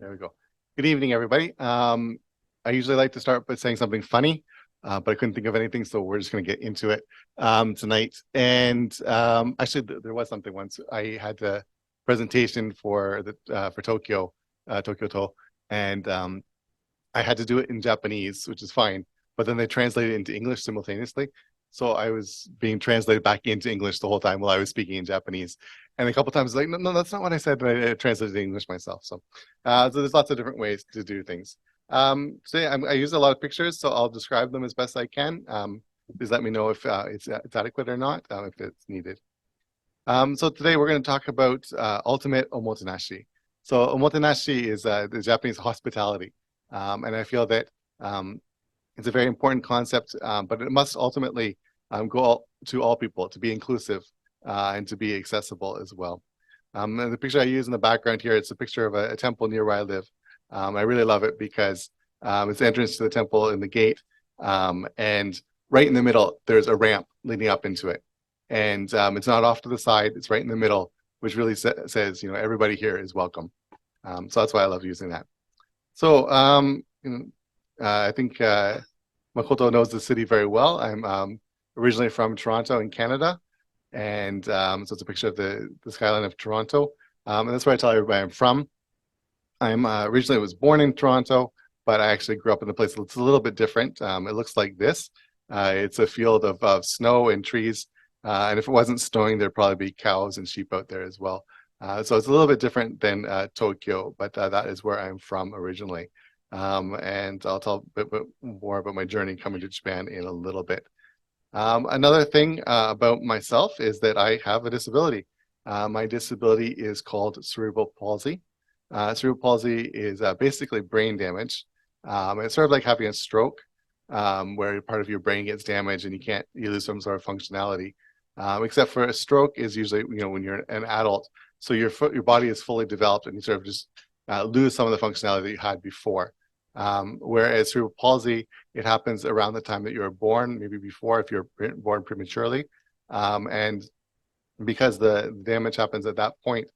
There we go. Good evening, everybody. I usually like to start by saying something funny, but I couldn't think of anything, so we're just going to get into it tonight. And actually, there was something once. I had a presentation for Tokyo, Tokyo To, and I had to do it in Japanese, which is fine. But then they translated it into English simultaneously. So I was being translated back into English the whole time while I was speaking in Japanese. And a couple times, like, no, that's not what I said. And I translated it to English myself. So there's lots of different ways to do things. So yeah, I use a lot of pictures, so I'll describe them as best I can. Please let me know if it's adequate or not, if it's needed. So today we're going to talk about ultimate omotenashi. So omotenashi is the Japanese hospitality. And I feel that it's a very important concept, but it must ultimately go to all people, to be inclusive and to be accessible as well. And the picture I use in the background here, it's a picture of a temple near where I live. I really love it because it's the entrance to the temple in the gate. And right in the middle, there's a ramp leading up into it. And it's not off to the side, it's right in the middle, which really says, everybody here is welcome. So that's why I love using that. So I think Makoto knows the city very well. I'm originally from Toronto in Canada. And so it's a picture of the skyline of Toronto. And that's where I tell everybody I'm from. I'm originally was born in Toronto, but I actually grew up in a place that's a little bit different. It looks like this. It's a field of snow and trees. And if it wasn't snowing, there'd probably be cows and sheep out there as well. So it's a little bit different than Tokyo, but that is where I'm from originally. And I'll tell a bit more about my journey coming to Japan in a little bit. Another thing about myself is that I have a disability. My disability is called cerebral palsy. Cerebral palsy is basically brain damage. It's sort of like having a stroke, where part of your brain gets damaged and you lose some sort of functionality. Except for a stroke is usually, when you're an adult, so your body is fully developed and you sort of just lose some of the functionality that you had before. Whereas cerebral palsy, it happens around the time that you were born, maybe before if you're born prematurely. And because the damage happens at that point,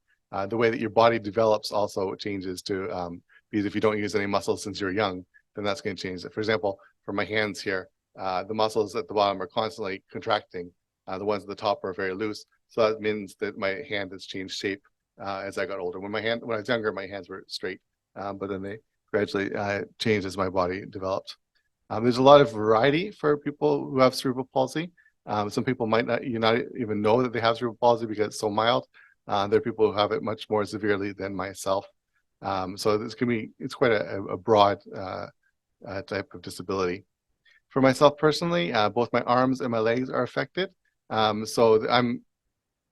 the way that your body develops also changes to, because if you don't use any muscles since you're young, then that's going to change it. For example, for my hands here, the muscles at the bottom are constantly contracting. The ones at the top are very loose. So that means that my hand has changed shape as I got older. When I was younger, my hands were straight, but then they gradually changed as my body developed. There's a lot of variety for people who have cerebral palsy. Some people might not even know that they have cerebral palsy because it's so mild. There are people who have it much more severely than myself. So it's quite a broad type of disability. For myself personally, both my arms and my legs are affected. So I'm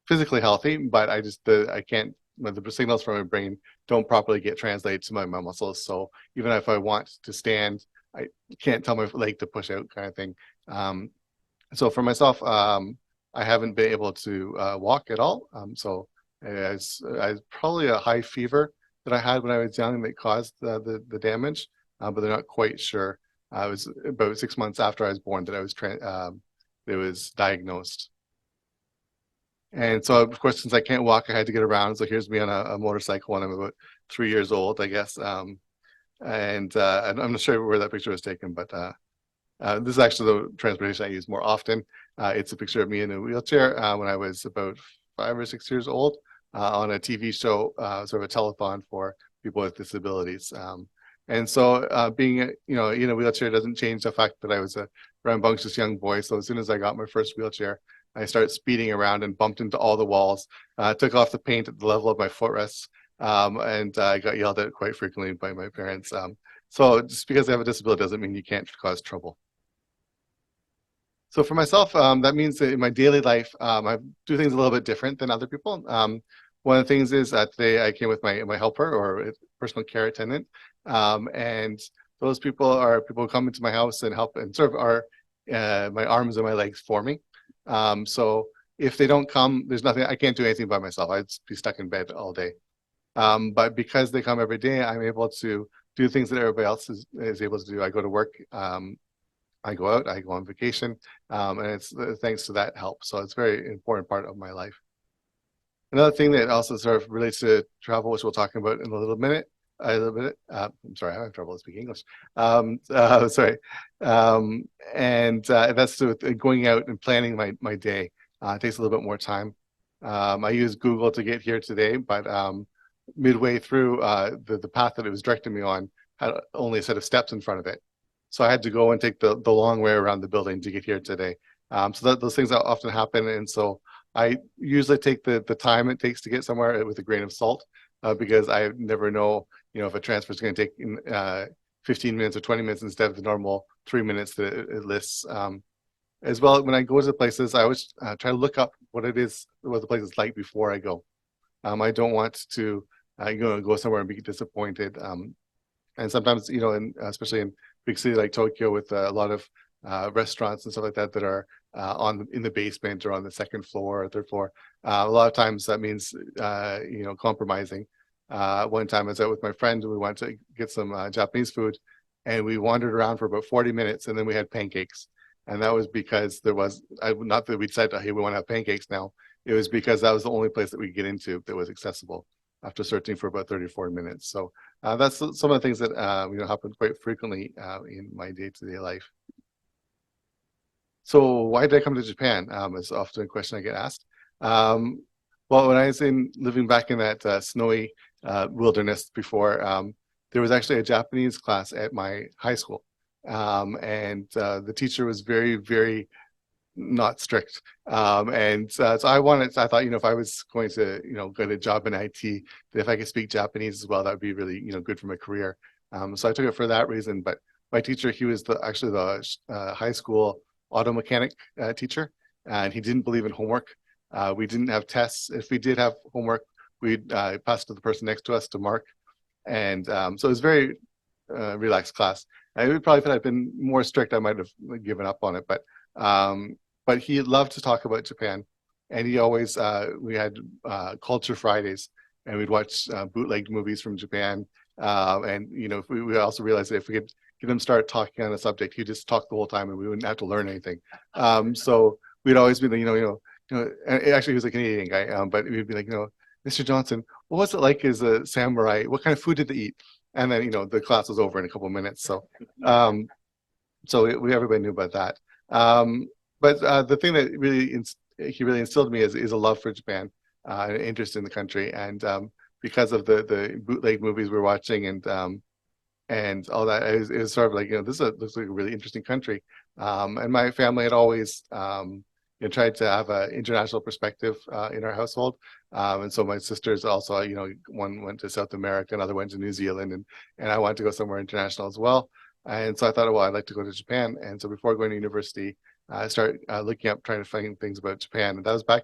physically healthy, but I can't, the signals from my brain don't properly get translated to my muscles. So even if I want to stand, I can't tell my leg to push out kind of thing. So for myself, I haven't been able to walk at all. So I probably a high fever that I had when I was young that caused the damage, but they're not quite sure. It was about 6 months after I was born that it was diagnosed. And so, of course, since I can't walk, I had to get around. So here's me on a motorcycle when I'm about 3 years old, I guess. And I'm not sure where that picture was taken, but this is actually the transportation I use more often. It's a picture of me in a wheelchair when I was about 5 or 6 years old on a TV show, sort of a telethon for people with disabilities. And so being in a wheelchair doesn't change the fact that I was a rambunctious young boy. So as soon as I got my first wheelchair, I started speeding around and bumped into all the walls, took off the paint at the level of my footrests, and I got yelled at quite frequently by my parents. So just because I have a disability doesn't mean you can't cause trouble. So for myself, that means that in my daily life, I do things a little bit different than other people. One of the things is that today I came with my helper or personal care attendant, and those people are people who come into my house and help and sort of are my arms and my legs for me. So if they don't come, there's nothing, I can't do anything by myself. I'd be stuck in bed all day. But because they come every day, I'm able to do things that everybody else is able to do. I go to work, I go out, I go on vacation, and it's thanks to that help. So it's a very important part of my life. Another thing that also sort of relates to travel, which we'll talk about in a little minute, I live in it. I'm sorry, I have trouble speaking English. Sorry. And that's with going out and planning my day. It takes a little bit more time. I used Google to get here today, but midway through, the path that it was directing me on had only a set of steps in front of it. So I had to go and take the long way around the building to get here today. So those things often happen. And so I usually take the time it takes to get somewhere with a grain of salt, because I never know, if a transfer is going to take 15 minutes or 20 minutes instead of the normal 3 minutes that it lists. As well, when I go to the places, I always try to look up what the place is like before I go. I don't want to go somewhere and be disappointed. And sometimes, especially in big city like Tokyo, with a lot of restaurants and stuff like that are in the basement or on the second floor or third floor. A lot of times that means compromising. One time I was out with my friend and we went to get some Japanese food, and we wandered around for about 40 minutes, and then we had pancakes. And that was because there was not that we decided, hey, we want to have pancakes now. It was because that was the only place that we could get into that was accessible after searching for about 30 or 40 minutes. So that's some of the things that happen quite frequently in my day-to-day life. So why did I come to Japan? Is often a question I get asked. Well, when I was living back in that snowy wilderness before, there was actually a Japanese class at my high school. And the teacher was very, very not strict. And so I thought, if I was going to, get a job in IT, that if I could speak Japanese as well, that would be really, good for my career. So I took it for that reason. But my teacher, he was actually the high school auto mechanic teacher, and he didn't believe in homework. We didn't have tests. If we did have homework, we'd pass it to the person next to us to mark. And so it was very relaxed class. I would probably, if I'd been more strict, I might have given up on it. But he loved to talk about Japan, and he always we had Culture Fridays, and we'd watch bootlegged movies from Japan. And we also realized that if we could get him start talking on a subject, he'd just talk the whole time, and we wouldn't have to learn anything. So we'd always be and actually he was a Canadian guy, but we'd be like, Mr. Johnson, what was it like as a samurai? What kind of food did they eat? And then, the class was over in a couple of minutes. So, everybody knew about that. But the thing that he really instilled in me is a love for Japan, an interest in the country. And because of the bootleg movies we're watching and all that, it was sort of like, this looks like a really interesting country. And my family had always tried to have an international perspective in our household. And so my sisters also, one went to South America, another went to New Zealand, and I wanted to go somewhere international as well. And so I thought, well, I'd like to go to Japan. And so before going to university, I started looking up, trying to find things about Japan. And that was back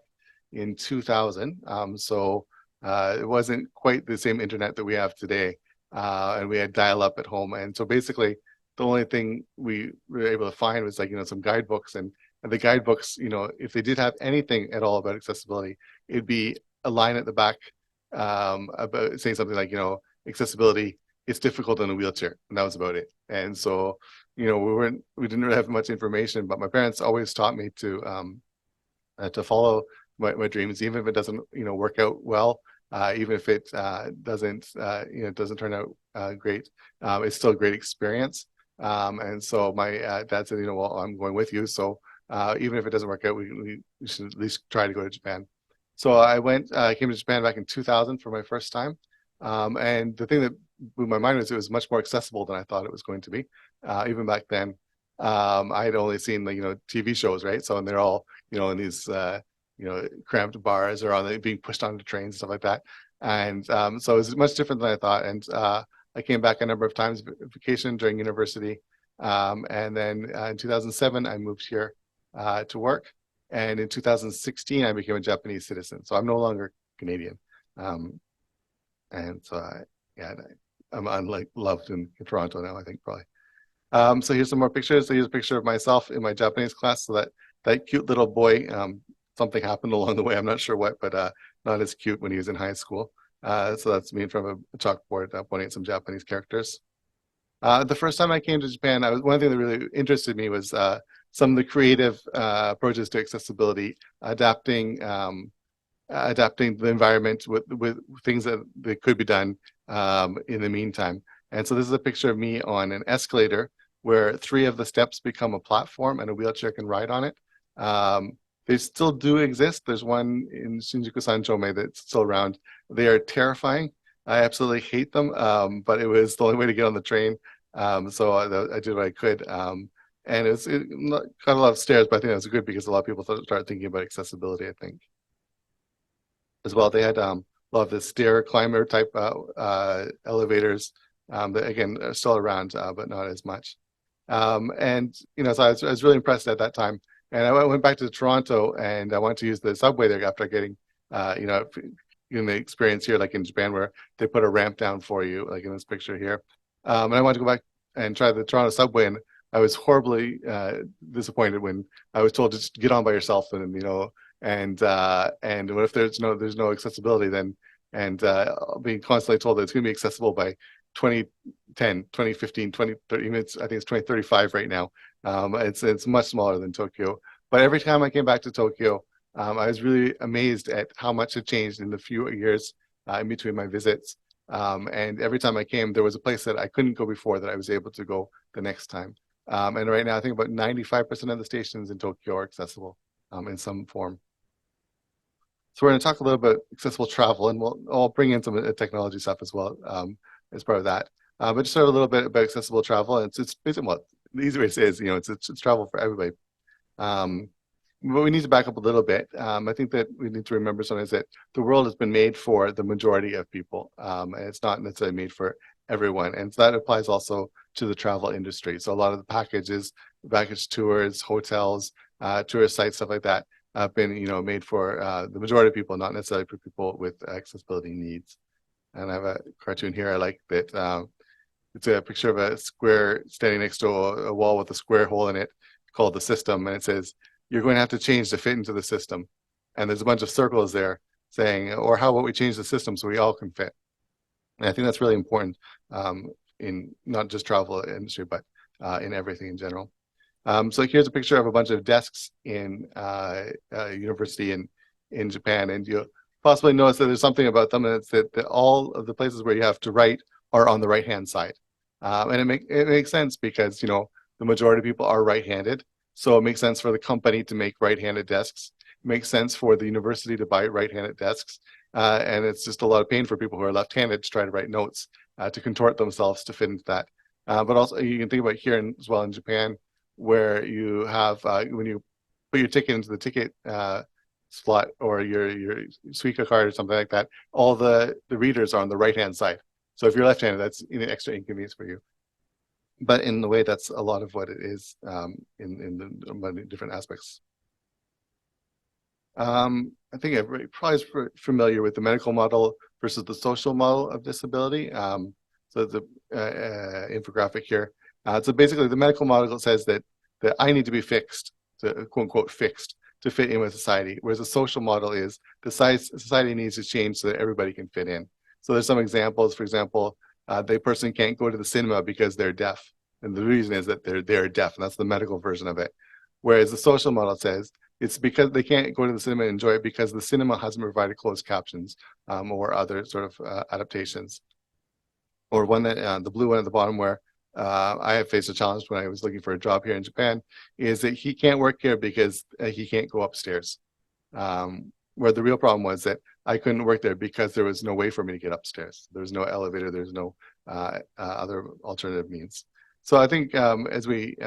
in 2000. So it wasn't quite the same internet that we have today. And we had dial-up at home. And so basically, the only thing we were able to find was some guidebooks. And the guidebooks, if they did have anything at all about accessibility, it'd be a line at the back about saying something like, accessibility, it's difficult in a wheelchair. And that was about it. And so, we didn't really have much information, but my parents always taught me to follow my dreams, even if it doesn't, work out well, even if it doesn't turn out great. It's still a great experience. And so my dad said, well, I'm going with you. So even if it doesn't work out, we should at least try to go to Japan. So I came to Japan back in 2000 for my first time. And the thing that blew my mind was it was much more accessible than I thought it was going to be. Even back then, I had only seen TV shows, right? So, and they're all, in these, cramped bars or being pushed onto trains, stuff like that. And so it was much different than I thought. And I came back a number of times vacation during university. And then in 2007, I moved here to work. And in 2016, I became a Japanese citizen. So I'm no longer Canadian. And so, I'm loved in Toronto now, I think, probably. So here's some more pictures. So here's a picture of myself in my Japanese class. So that cute little boy, something happened along the way. I'm not sure what, but not as cute when he was in high school. So that's me in front of a chalkboard pointing at some Japanese characters. The first time I came to Japan, one thing that really interested me was some of the creative approaches to accessibility, adapting the environment with things that could be done in the meantime. And so this is a picture of me on an escalator where 3 of the steps become a platform and a wheelchair can ride on it. They still do exist. There's one in Shinjuku Sanchome that's still around. They are terrifying. I absolutely hate them, but it was the only way to get on the train. So I did what I could. And got a lot of stairs, but I think that was good because a lot of people started thinking about accessibility, I think. As well, they had a lot of the stair climber type elevators that, again, are still around, but not as much. And, so I was really impressed at that time. And I went back to Toronto and I wanted to use the subway there after getting, the experience here, like in Japan, where they put a ramp down for you, like in this picture here. And I wanted to go back and try the Toronto subway, and I was horribly disappointed when I was told to just get on by yourself, and what if there's no accessibility then, and being constantly told that it's going to be accessible by 2010, 2015, 2030, I think it's 2035 right now. It's much smaller than Tokyo. But every time I came back to Tokyo, I was really amazed at how much had changed in the few years in between my visits. And every time I came, there was a place that I couldn't go before that I was able to go the next time. And right now, I think about 95% of the stations in Tokyo are accessible in some form. So we're going to talk a little bit accessible travel, and I'll bring in some technology stuff as well as part of that. But just sort of a little bit about accessible travel. It's basically, well, the easy way to say is, it's travel for everybody. But we need to back up a little bit. I think that we need to remember sometimes that the world has been made for the majority of people, and it's not necessarily made for everyone. And so that applies also to the travel industry. So a lot of the packages, package tours, hotels, tourist sites, stuff like that have been, made for the majority of people, not necessarily for people with accessibility needs. And I have a cartoon here I like that. It's a picture of a square standing next to a wall with a square hole in it called the system. And it says, you're going to have to change to fit into the system. And there's a bunch of circles there saying, or how about we change the system so we all can fit? And I think that's really important in not just travel industry, but in everything in general. So here's a picture of a bunch of desks in a university in Japan. And you'll possibly notice that there's something about them, and it's that all of the places where you have to write are on the right-hand side. And it makes sense because, the majority of people are right-handed. So it makes sense for the company to make right-handed desks. It makes sense for the university to buy right-handed desks. And it's just a lot of pain for people who are left-handed to try to write notes, to contort themselves to fit into that. But also you can think about here as well in Japan, where you have, when you put your ticket into the ticket slot or your Suica card or something like that, all the readers are on the right-hand side. So if you're left-handed, that's an extra inconvenience for you. But in the way, that's a lot of what it is in the different aspects. I think everybody probably is familiar with the medical model versus the social model of disability. So the infographic here. So basically, the medical model says that I need to be fixed, to quote unquote fixed, to fit in with society. Whereas the social model is the society needs to change so that everybody can fit in. So there's some examples. For example, the person can't go to the cinema because they're deaf. And the reason is that they're deaf, and that's the medical version of it. Whereas the social model says it's because they can't go to the cinema and enjoy it because the cinema hasn't provided closed captions or other sort of adaptations. Or one that, the blue one at the bottom where I have faced a challenge when I was looking for a job here in Japan, is that he can't work here because he can't go upstairs. Where the real problem was that I couldn't work there because there was no way for me to get upstairs. There's no elevator, there's no other alternative means. So I think as we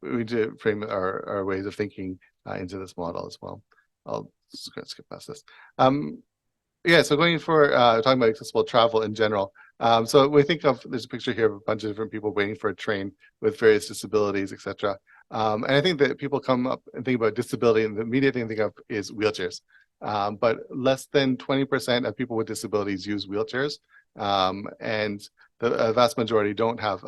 need to frame our ways of thinking into this model as well. I'll skip past this. Yeah, so going for talking about accessible travel in general. So we think of, there's a picture here of a bunch of different people waiting for a train with various disabilities, etc. And I think that people come up and think about disability, and the immediate thing they think of is wheelchairs. But less than 20% of people with disabilities use wheelchairs, and the vast majority don't have,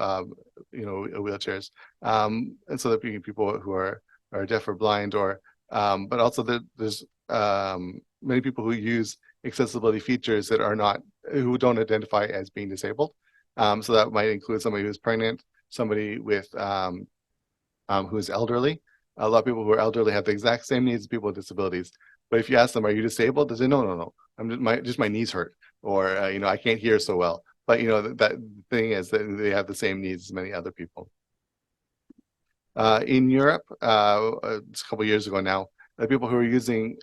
wheelchairs. And so that being people who are deaf or blind, or but also there's many people who use accessibility features that are not, who don't identify as being disabled. So that might include somebody who's pregnant, somebody with who is elderly. A lot of people who are elderly have the exact same needs as people with disabilities. But if you ask them, "Are you disabled?" They say, "No. Just my knees hurt." or I can't hear so well. But that thing is that they have the same needs as many other people. In Europe, it's a couple of years ago now, the people who are taking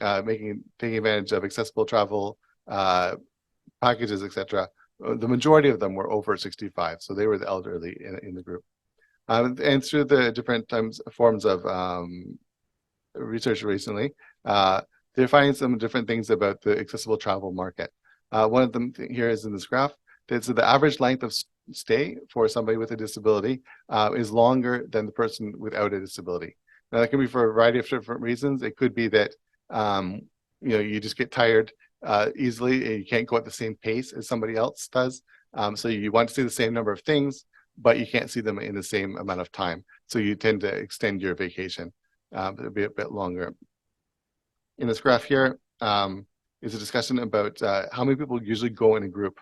advantage of accessible travel packages, etc., the majority of them were over 65, so they were the elderly in the group. And through the different forms of research recently, they're finding some different things about the accessible travel market. One of them here is in this graph. So the average length of stay for somebody with a disability is longer than the person without a disability. Now, that can be for a variety of different reasons. It could be that you just get tired easily and you can't go at the same pace as somebody else does. So you want to see the same number of things, but you can't see them in the same amount of time. So you tend to extend your vacation. It'll be a bit longer. In this graph here is a discussion about how many people usually go in a group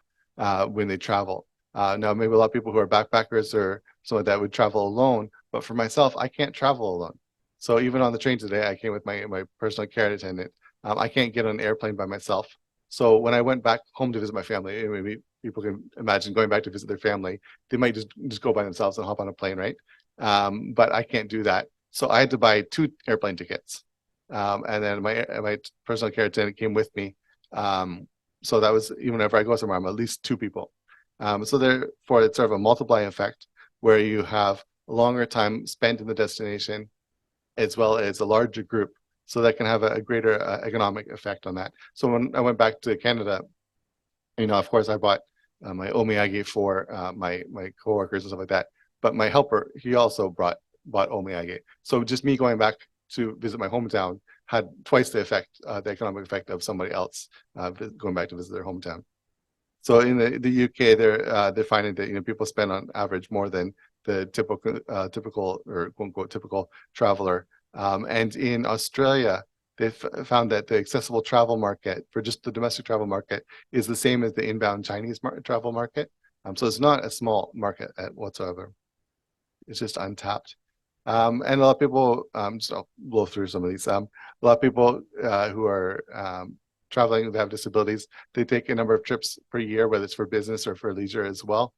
when they travel. Now, maybe a lot of people who are backpackers or someone that would travel alone, but for myself, I can't travel alone. So even on the train today, I came with my personal care attendant. I can't get on an airplane by myself. So when I went back home to visit my family, maybe people can imagine going back to visit their family, they might just go by themselves and hop on a plane, right? But I can't do that. So I had to buy 2 airplane tickets. And then my personal care attendant came with me. So that was, even whenever I go somewhere, I'm at least 2 people. So therefore, it's sort of a multiplying effect where you have a longer time spent in the destination as well as a larger group. So that can have a greater economic effect on that. So when I went back to Canada, of course, I bought my omiyage for my coworkers and stuff like that. But my helper, he also bought omiyage. So just me going back to visit my hometown had twice the effect, the economic effect of somebody else going back to visit their hometown. So in the UK, they're finding that people spend on average more than the typical or quote unquote typical traveler. And in Australia, they've found that the accessible travel market for just the domestic travel market is the same as the inbound Chinese travel market. So it's not a small market whatsoever. It's just untapped. And a lot of people, so I'll blow through some of these. A lot of people who are traveling that have disabilities, they take a number of trips per year, whether it's for business or for leisure as well.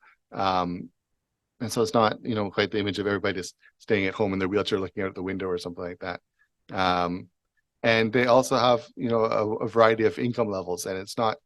And so it's not, quite the image of everybody just staying at home in their wheelchair looking out the window or something like that. And they also have, a variety of income levels, and it's not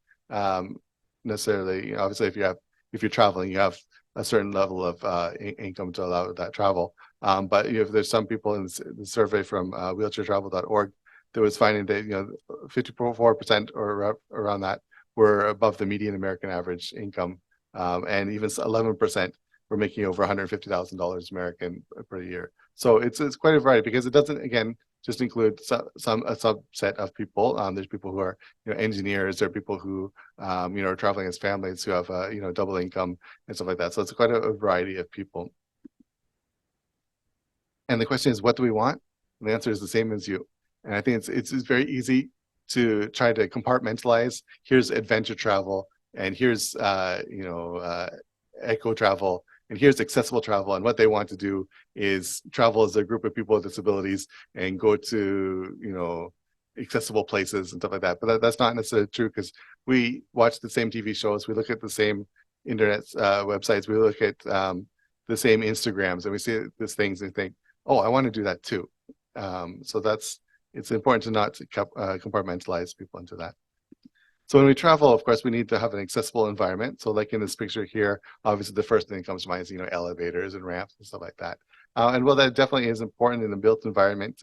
necessarily, obviously, if you're traveling, you have a certain level of income to allow that travel. But there's some people in the survey from wheelchairtravel.org that was finding that 54% or around that were above the median American average income, and even 11% were making over $150,000 American per year. So it's quite a variety, because it doesn't, again, just include a subset of people. There's people who are engineers, there are people who are traveling as families who have double income and stuff like that. So it's quite a variety of people. And the question is, what do we want? And the answer is the same as you. And I think it's very easy to try to compartmentalize. Here's adventure travel, and here's eco travel, and here's accessible travel. And what they want to do is travel as a group of people with disabilities and go to accessible places and stuff like that. But that's not necessarily true, because we watch the same TV shows, we look at the same internet websites, we look at the same Instagrams, and we see these things and think, oh, I want to do that too. So it's important to not compartmentalize people into that. So when we travel, of course, we need to have an accessible environment. So like in this picture here, obviously the first thing that comes to mind is, elevators and ramps and stuff like that. And while that definitely is important in the built environment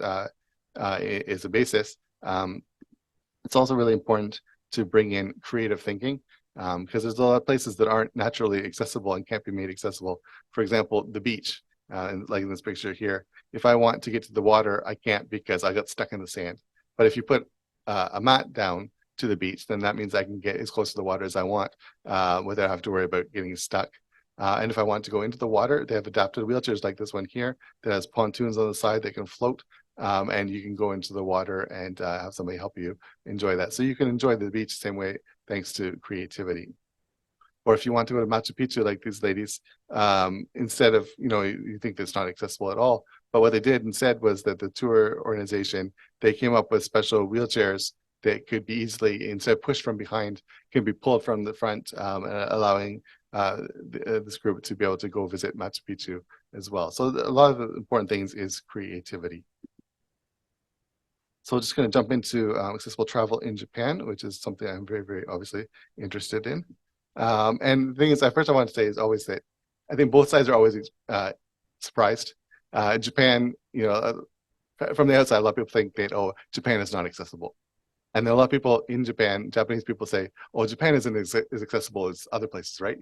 is a basis, it's also really important to bring in creative thinking, because there's a lot of places that aren't naturally accessible and can't be made accessible. For example, the beach, and like in this picture here, if I want to get to the water, I can't because I got stuck in the sand. But if you put a mat down to the beach, then that means I can get as close to the water as I want without having to worry about getting stuck. And if I want to go into the water, they have adapted wheelchairs like this one here that has pontoons on the side that can float, and you can go into the water and have somebody help you enjoy that. So you can enjoy the beach the same way thanks to creativity. Or if you want to go to Machu Picchu like these ladies, instead of, you think that's not accessible at all, but what they did instead was that the tour organization, they came up with special wheelchairs that could be easily, instead of pushed from behind, can be pulled from the front, allowing this group to be able to go visit Machu Picchu as well. So a lot of the important things is creativity. So just going to jump into accessible travel in Japan, which is something I'm very, very obviously interested in. And the thing is, first I want to say is always that I think both sides are always surprised. Japan, from the outside, a lot of people think that, oh, Japan is not accessible. And then a lot of people in Japan, Japanese people say, oh, Japan isn't as accessible as other places, right?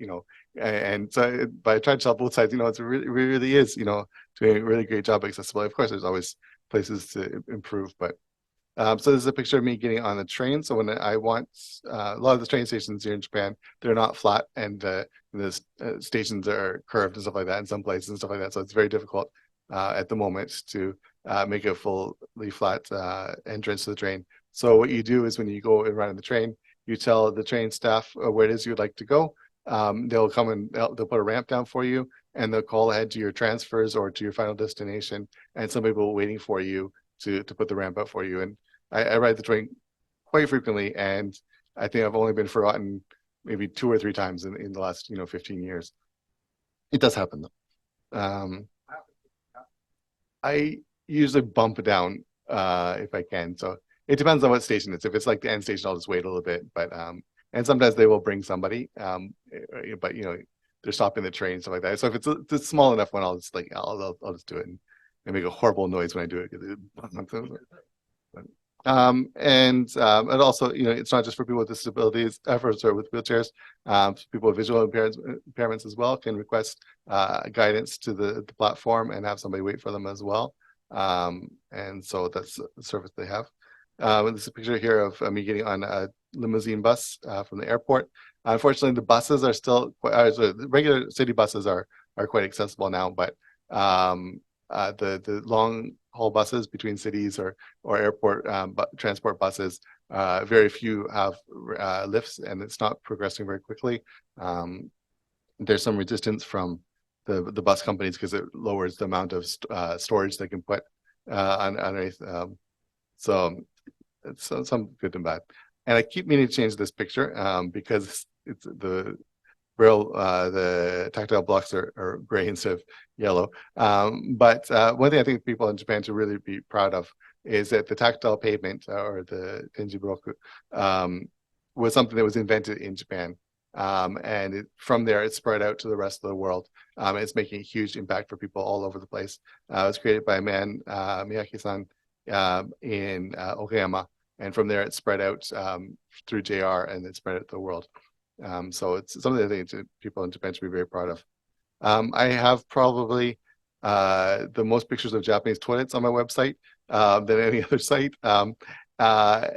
And so, but I tried to tell both sides, it really is, doing a really great job of accessibility. Of course, there's always places to improve, but so this is a picture of me getting on the train. So when I want, a lot of the train stations here in Japan, they're not flat, and the stations are curved and stuff like that in some places and stuff like that. So it's very difficult at the moment to make a fully flat entrance to the train. So what you do is when you go and ride on the train, you tell the train staff where it is you'd like to go. They'll come and they'll put a ramp down for you, and they'll call ahead to your transfers or to your final destination, and some people waiting for you to put the ramp up for you. And I ride the train quite frequently, and I think I've only been forgotten maybe 2 or 3 times in the last 15 years. It does happen though. I usually bump down if I can. So it depends on what station it's. If it's like the end station, I'll just wait a little bit. But and sometimes they will bring somebody. But they're stopping the train, stuff like that. So if it's a small enough one, I'll just I'll just do it and make a horrible noise when I do it. And also, it's not just for people with disabilities, with wheelchairs. People with visual impairments as well can request guidance to the platform and have somebody wait for them as well. And so that's the service they have. This is a picture here of me getting on a limousine bus from the airport. Unfortunately, the buses are still the regular city buses are quite accessible now, but the long haul buses between cities or airport transport buses, very few have lifts, and it's not progressing very quickly. There's some resistance from the bus companies because it lowers the amount of storage they can put underneath. So it's some good and bad. And I keep meaning to change this picture because it's the tactile blocks are gray instead of yellow. But one thing I think people in Japan should really be proud of is that the tactile pavement, or the Tenji Broku, was something that was invented in Japan. And from there, it spread out to the rest of the world. It's making a huge impact for people all over the place. It was created by a man, Miyake-san, in Okayama. And from there, it spread out through JR, and it spread out to the world. So it's something I think people in Japan should be very proud of. I have probably the most pictures of Japanese toilets on my website than any other site. So I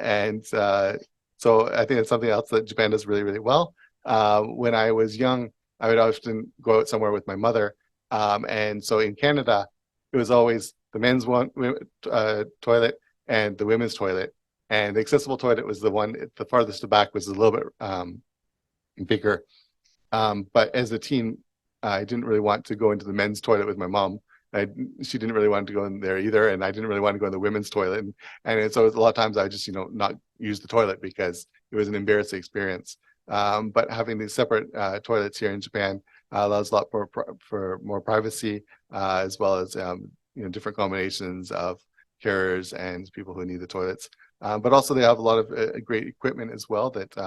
think it's something else that Japan does really, really well. When I was young, I would often go out somewhere with my mother. And so in Canada, it was always the men's toilet and the women's toilet. And the accessible toilet was the one, the farthest back was a little bit bigger. But as a teen, I didn't really want to go into the men's toilet with my mom. She didn't really want to go in there either, and I didn't really want to go in the women's toilet. And so a lot of times I just, not use the toilet because it was an embarrassing experience. But having these separate toilets here in Japan allows a lot for more privacy, as well as different combinations of carers and people who need the toilets. But also they have a lot of great equipment as well that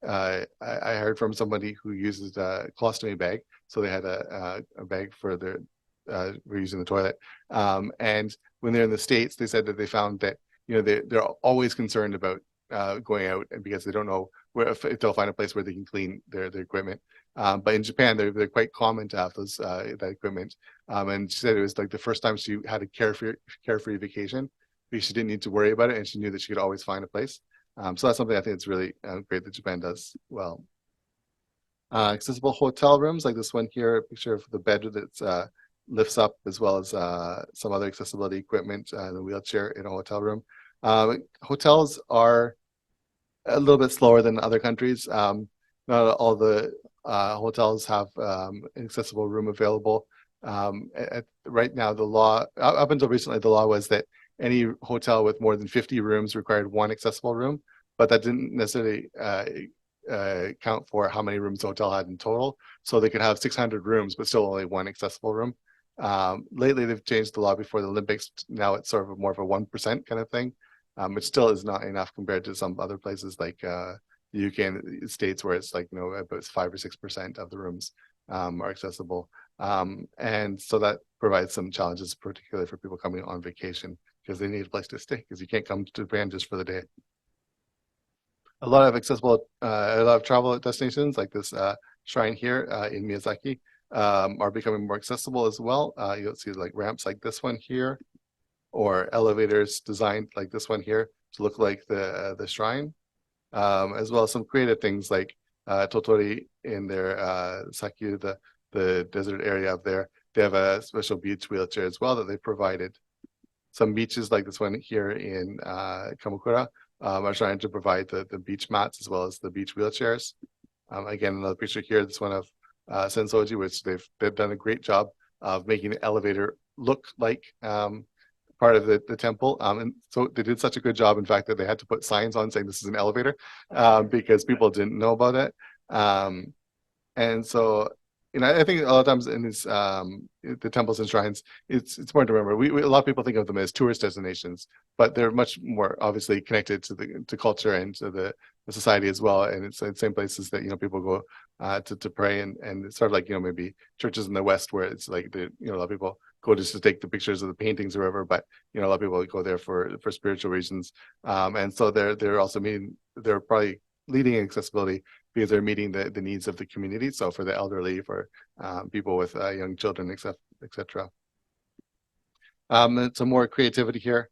I heard from somebody who uses a colostomy bag. So they had a bag for their for using the toilet. And when they're in the States, they said that they found that they're always concerned about going out, and because they don't know if they'll find a place where they can clean their equipment. But in Japan, they're quite common to have those that equipment. And she said it was like the first time she had a carefree vacation because she didn't need to worry about it, and she knew that she could always find a place. So that's something I think it's really great that Japan does well. Accessible hotel rooms, like this one here, a picture of the bed that lifts up, as well as some other accessibility equipment, the wheelchair in a hotel room. Hotels are a little bit slower than other countries. Not all the hotels have an accessible room available. Right now, the law, up until recently, the law was that any hotel with more than 50 rooms required one accessible room, but that didn't necessarily count for how many rooms the hotel had in total. So they could have 600 rooms, but still only one accessible room. Lately, they've changed the law before the Olympics. Now it's sort of more of a 1% kind of thing, which still is not enough compared to some other places like the UK and the States, where it's like, about 5 or 6% of the rooms are accessible. And so that provides some challenges, particularly for people coming on vacation, because they need a place to stay, because you can't come to Japan just for the day. A lot of travel destinations like this shrine here in Miyazaki are becoming more accessible as well. You'll see like ramps like this one here, or elevators designed like this one here to look like the shrine, as well as some creative things like Totori in their Sakyu, the desert area up there. They have a special beach wheelchair as well that they provided. Some beaches like this one here in Kamakura are trying to provide the beach mats as well as the beach wheelchairs. Again, another picture here, this one of Sensoji, which they've done a great job of making the elevator look like part of the temple. And so they did such a good job, in fact, that they had to put signs on saying this is an elevator because people didn't know about it. And so, I think a lot of times in these the temples and shrines, it's important to remember. A lot of people think of them as tourist destinations, but they're much more obviously connected to culture and to the society as well. And it's the same places that people go to pray, and it's sort of like maybe churches in the West where it's like a lot of people go just to take the pictures of the paintings or whatever, but a lot of people go there for spiritual reasons. And so they're also they're probably leading accessibility because they're meeting the needs of the community. So for the elderly, for people with young children, etc. Some more creativity here.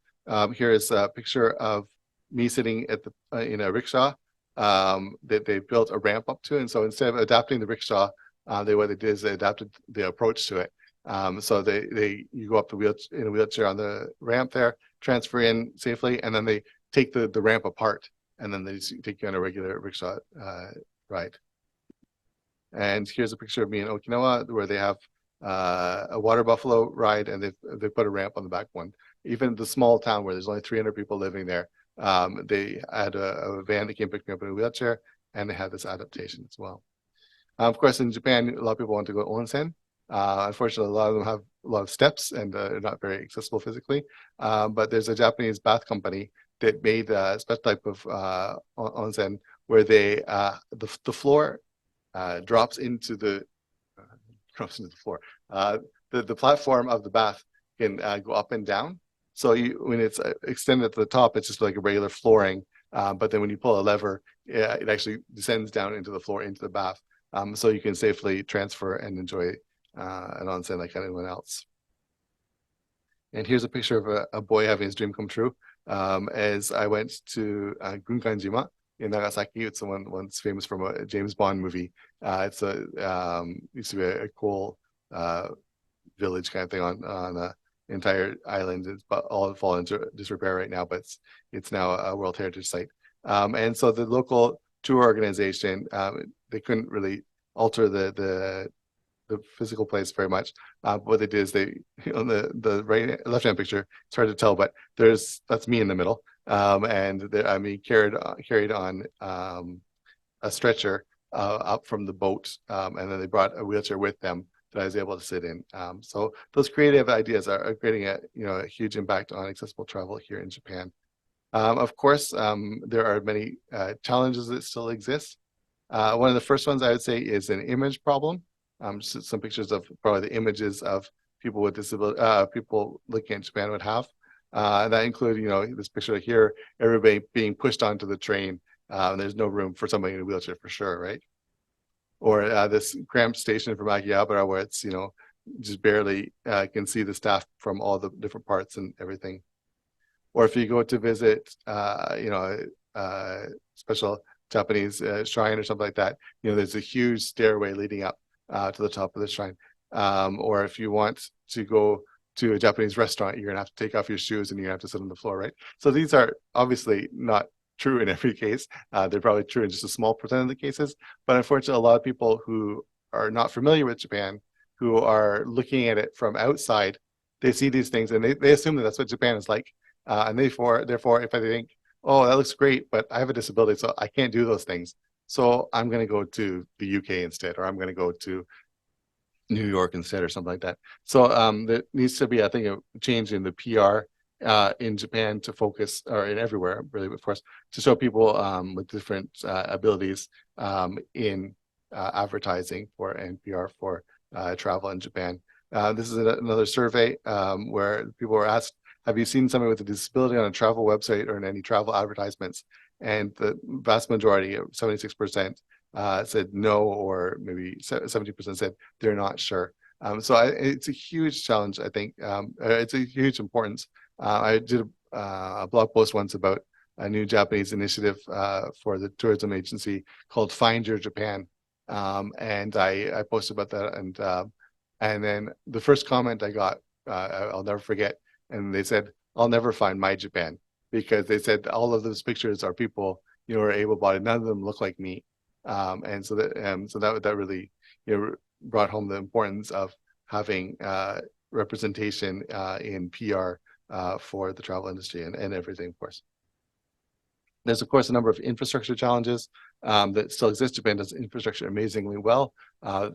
Here is a picture of me sitting at in a rickshaw that they built a ramp up to. And so instead of adapting the rickshaw, what they did is they adapted the approach to it. So you go up in a wheelchair on the ramp there, transfer in safely, and then they take the ramp apart, and then they take you on a regular rickshaw ride. And here's a picture of me in Okinawa where they have a water buffalo ride, and they put a ramp on the back one. Even the small town where there's only 300 people living there, they had a van that came pick me up in a wheelchair, and they had this adaptation as well. Of course, in Japan, a lot of people want to go onsen. Unfortunately, a lot of them have a lot of steps and they're not very accessible physically. But there's a Japanese bath company that made a special type of onsen where the floor drops into the floor. The platform of the bath can go up and down. So when it's extended to the top, it's just like a regular flooring. But then when you pull a lever, it actually descends down into the floor, into the bath. So you can safely transfer and enjoy an onsen like anyone else. And here's a picture of a boy having his dream come true. As I went to Gunkanjima in Nagasaki, it's the one that's famous from a James Bond movie. It's used to be a cool village kind of thing on an entire island. It's all fallen into disrepair right now, but it's now a World Heritage Site. And so the local tour organization, they couldn't really alter the physical place very much. What they did is on the left-hand picture, it's hard to tell, but that's me in the middle, and I'm being carried on a stretcher up from the boat, and then they brought a wheelchair with them that I was able to sit in. So those creative ideas are creating a huge impact on accessible travel here in Japan. Of course, there are many challenges that still exist. One of the first ones I would say is an image problem. Some pictures of probably the images of people with disability, people looking at Japan would have. That include, this picture here, everybody being pushed onto the train. There's no room for somebody in a wheelchair for sure, right? Or this cramped station from Akihabara where it's, just barely can see the staff from all the different parts and everything. Or if you go to visit, special Japanese shrine or something like that, there's a huge stairway leading up to the top of the shrine. Or if you want to go to a Japanese restaurant, you're gonna have to take off your shoes and you're gonna have to sit on the floor, right? So these are obviously not true in every case. They're probably true in just a small percent of the cases, but unfortunately, a lot of people who are not familiar with Japan, who are looking at it from outside, they see these things and they assume that that's what Japan is like. And therefore, if I think, oh, that looks great, but I have a disability, so I can't do those things. So I'm going to go to the UK instead, or I'm going to go to New York instead, or something like that. So there needs to be, I think, a change in the PR in Japan to focus, or in everywhere, really, of course, to show people with different abilities in advertising for NPR for travel in Japan. This is another survey where people were asked, have you seen somebody with a disability on a travel website or in any travel advertisements? And the vast majority, 76%, said no, or maybe 70% said they're not sure. So it's a huge challenge, I think. It's a huge importance. I did a blog post once about a new Japanese initiative for the tourism agency called Find Your Japan. And I posted about that. And then the first comment I got, I'll never forget. And they said, I'll never find my Japan, because they said all of those pictures are people, are able-bodied. None of them look like me. And so that really, brought home the importance of having representation in PR for the travel industry and everything, of course. There's, of course, a number of infrastructure challenges that still exist. Japan does infrastructure amazingly well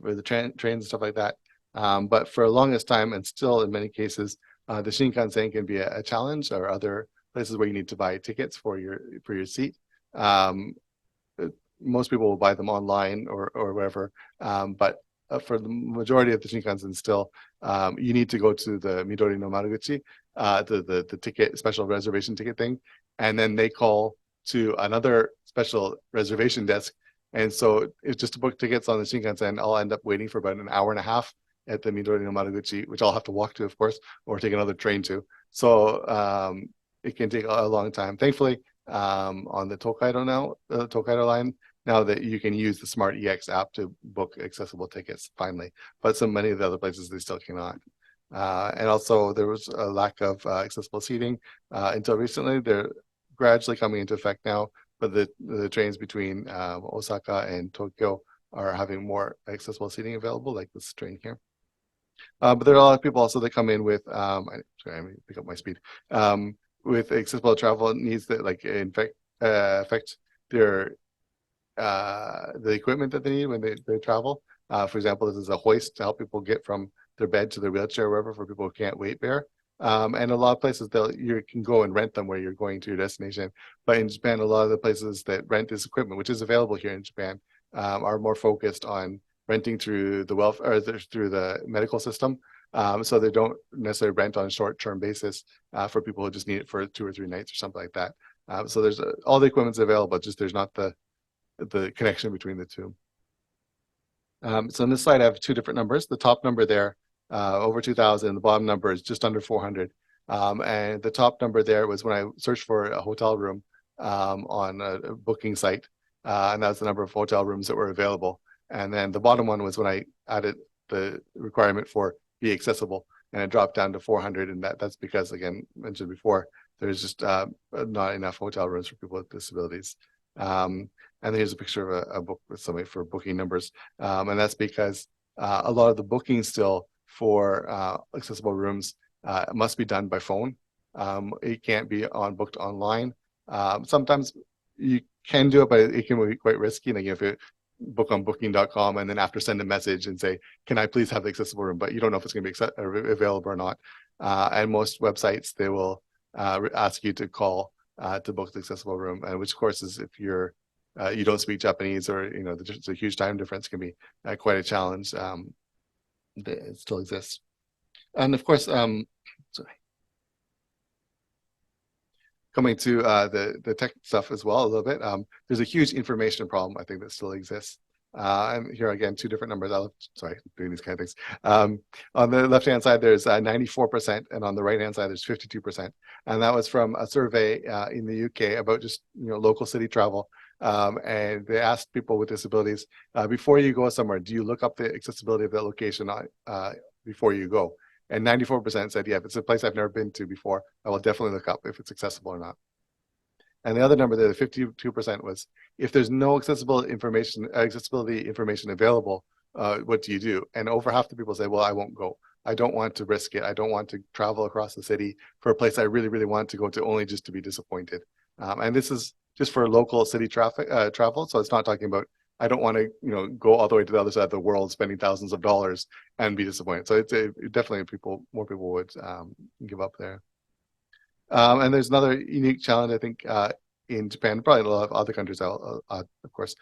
with the trains and stuff like that. But for the longest time, and still in many cases, the Shinkansen can be a challenge, or other places where you need to buy tickets for your seat. Most people will buy them online or whatever, but for the majority of the Shinkansen still, you need to go to the Midori no Maruguchi, the ticket, special reservation ticket thing, and then they call to another special reservation desk. And so it's just to book tickets on the Shinkansen, I'll end up waiting for about an hour and a half at the Midori no Maruguchi, which I'll have to walk to, of course, or take another train to. So it can take a long time. Thankfully, on the Tokaido line, now that you can use the Smart EX app to book accessible tickets, finally. But many of the other places, they still cannot. And also, there was a lack of accessible seating until recently. They're gradually coming into effect now, but the trains between Osaka and Tokyo are having more accessible seating available, like this train here. But there are a lot of people also that come in with, sorry, let me pick up my speed, with accessible travel needs that affect their the equipment that they need when they travel. For example, this is a hoist to help people get from their bed to their wheelchair, or wherever, for people who can't weight bear. And a lot of places you can go and rent them where you're going to your destination. But in Japan, a lot of the places that rent this equipment, which is available here in Japan, are more focused on renting through the welfare, or through the medical system. So they don't necessarily rent on a short-term basis for people who just need it for 2 or 3 nights or something like that. So there's all the equipment's available, just there's not the connection between the two. So in this slide, I have 2 different numbers. The top number there, over 2,000. The bottom number is just under 400. And the top number there was when I searched for a hotel room on a booking site, and that's the number of hotel rooms that were available. And then the bottom one was when I added the requirement for be accessible, and it dropped down to 400. And that's because, again, mentioned before, there's just not enough hotel rooms for people with disabilities. And here's a picture of a book with somebody for booking numbers. And that's because a lot of the booking still for accessible rooms must be done by phone. It can't be booked online. Sometimes you can do it, but it can be quite risky. Like if you book on booking.com and then after send a message and say, can I please have the accessible room? But you don't know if it's going to be available or not. And most websites, they will ask you to call to book the accessible room, and which of course is if you don't speak Japanese, or there's a huge time difference, can be quite a challenge. It still exists. And of course, sorry. Coming to the tech stuff as well a little bit, there's a huge information problem, I think, that still exists. And here again, 2 different numbers. Sorry, doing these kind of things. On the left-hand side, there's 94%, and on the right-hand side, there's 52%. And that was from a survey in the UK about just local city travel. And they asked people with disabilities, before you go somewhere, do you look up the accessibility of that location before you go? And 94% said, yeah, if it's a place I've never been to before, I will definitely look up if it's accessible or not. And the other number there, the 52%, was if there's no accessibility information available, what do you do? And over half the people say, well, I won't go. I don't want to risk it. I don't want to travel across the city for a place I really, really want to go to only just to be disappointed. And this is just for local city traffic travel. So it's not talking about, I don't want to, go all the way to the other side of the world, spending thousands of dollars and be disappointed. So it's definitely more people would give up there. And there's another unique challenge, I think, in Japan, probably a lot of other countries, of course,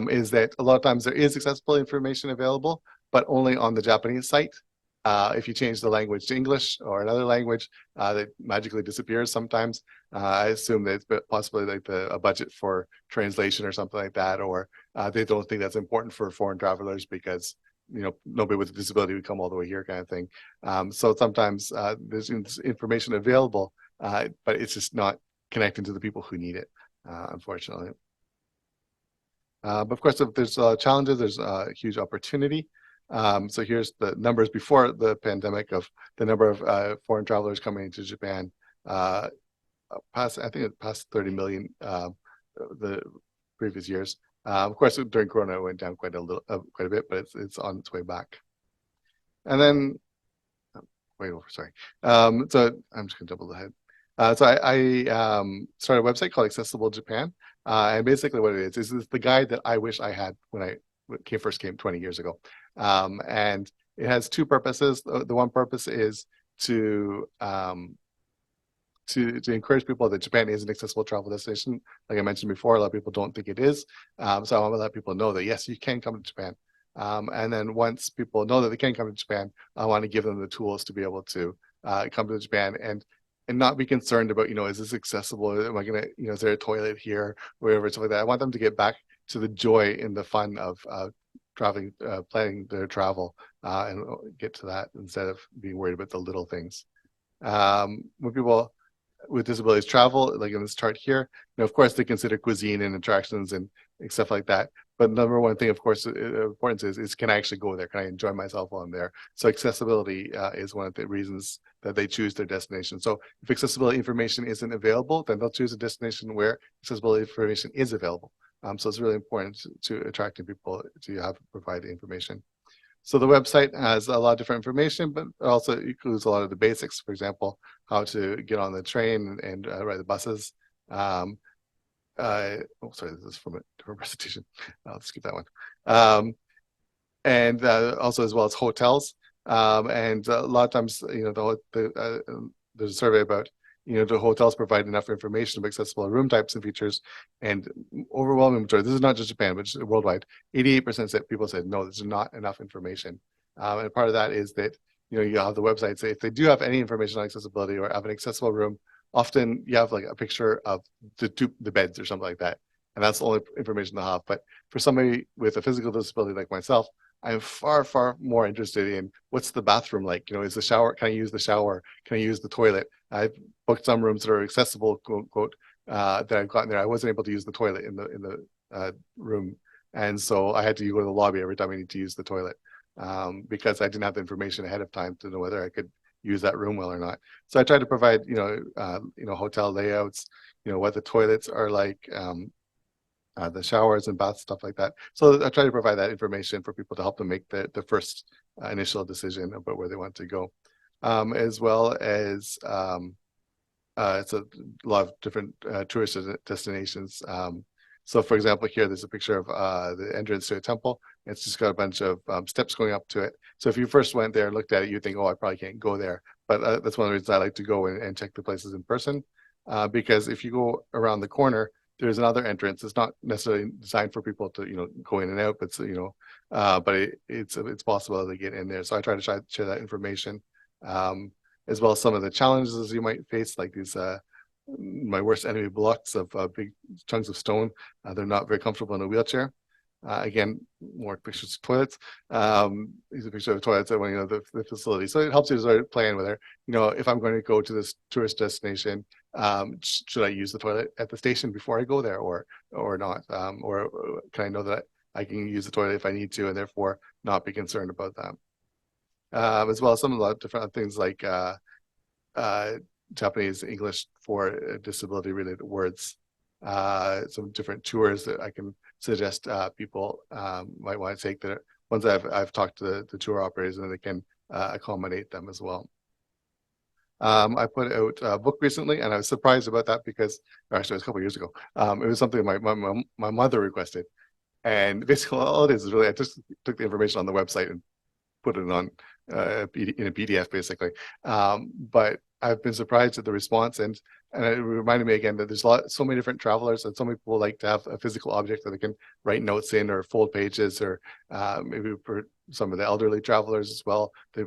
is that a lot of times there is accessible information available, but only on the Japanese site. If you change the language to English or another language, that magically disappears sometimes. I assume that it's possibly like a budget for translation or something like that, or they don't think that's important for foreign travelers because nobody with a disability would come all the way here, kind of thing. So sometimes there's information available, but it's just not connecting to the people who need it, unfortunately. But of course, if there's challenges, there's a huge opportunity. So here's the numbers before the pandemic of the number of foreign travelers coming into Japan. I think it passed 30 million the previous years. Of course, during Corona, it went down quite a bit, but it's on its way back. And then, sorry. So I'm just gonna double ahead. So I started a website called Accessible Japan, and basically what it is the guide that I wish I had when I first came 20 years ago. And it has two purposes. The one purpose is to encourage people that Japan is an accessible travel destination. Like I mentioned before, a lot of people don't think it is. So I want to let people know that yes, you can come to Japan. And then once people know that they can come to Japan, I want to give them the tools to be able to come to Japan and not be concerned about, is this accessible? Am I gonna, is there a toilet here, or whatever, stuff like that. I want them to get back to the joy and the fun of traveling, planning their travel, and get to that instead of being worried about the little things. When people with disabilities travel, like in this chart here, of course they consider cuisine and attractions and stuff like that. But number one thing, of course, importance is can I actually go there? Can I enjoy myself while I'm there? So accessibility is one of the reasons that they choose their destination. So if accessibility information isn't available, then they'll choose a destination where accessibility information is available. So it's really important to attracting people to provide the information. So the website has a lot of different information, but also includes a lot of the basics. For example, how to get on the train and ride the buses. Sorry, this is from a different presentation. I'll skip that one. And also as well as hotels. And a lot of times, there's a survey about, do hotels provide enough information about accessible room types and features? And overwhelming majority, this is not just Japan, but just worldwide, 88% said people said, no, there's not enough information. And part of that is that, you have the website say if they do have any information on accessibility or have an accessible room, often you have like a picture of the beds or something like that. And that's the only information they'll have. But for somebody with a physical disability like myself, I'm far, far more interested in what's the bathroom like? Is the shower, can I use the shower? Can I use the toilet? I've booked some rooms that are accessible, quote, quote, that I've gotten there. I wasn't able to use the toilet in the room. And so I had to go to the lobby every time I need to use the toilet because I didn't have the information ahead of time to know whether I could use that room well or not. So I tried to provide, hotel layouts, what the toilets are like, the showers and baths, stuff like that. So I try to provide that information for people to help them make the first initial decision about where they want to go, as well as it's a lot of different tourist destinations. So for example, here there's a picture of the entrance to a temple. It's just got a bunch of steps going up to it. So if you first went there and looked at it, you think, oh, I probably can't go there. But that's one of the reasons I like to go and check the places in person, because if you go around the corner, there's another entrance. It's not necessarily designed for people to, go in and out, but but it's possible to get in there. So I try to share that information, as well as some of the challenges you might face, like these my worst enemy blocks of big chunks of stone. They're not very comfortable in a wheelchair. Again, more pictures of toilets. These are pictures of toilets at one of the facility. So it helps you start planning whether, if I'm going to go to this tourist destination, should I use the toilet at the station before I go there or not? Or can I know that I can use the toilet if I need to and therefore not be concerned about that? As well as some of the different things like Japanese English for disability related words, some different tours that I can suggest people might want to take. That once I've talked to the tour operators, and they can accommodate them as well. I put out a book recently, and I was surprised about that because, or actually, it was a couple of years ago. It was something my mother requested, and basically all it is really I just took the information on the website and put it on in a PDF basically. But I've been surprised at the response, and it reminded me again that there's so many different travelers, and so many people like to have a physical object that they can write notes in or fold pages, or maybe for some of the elderly travelers as well, they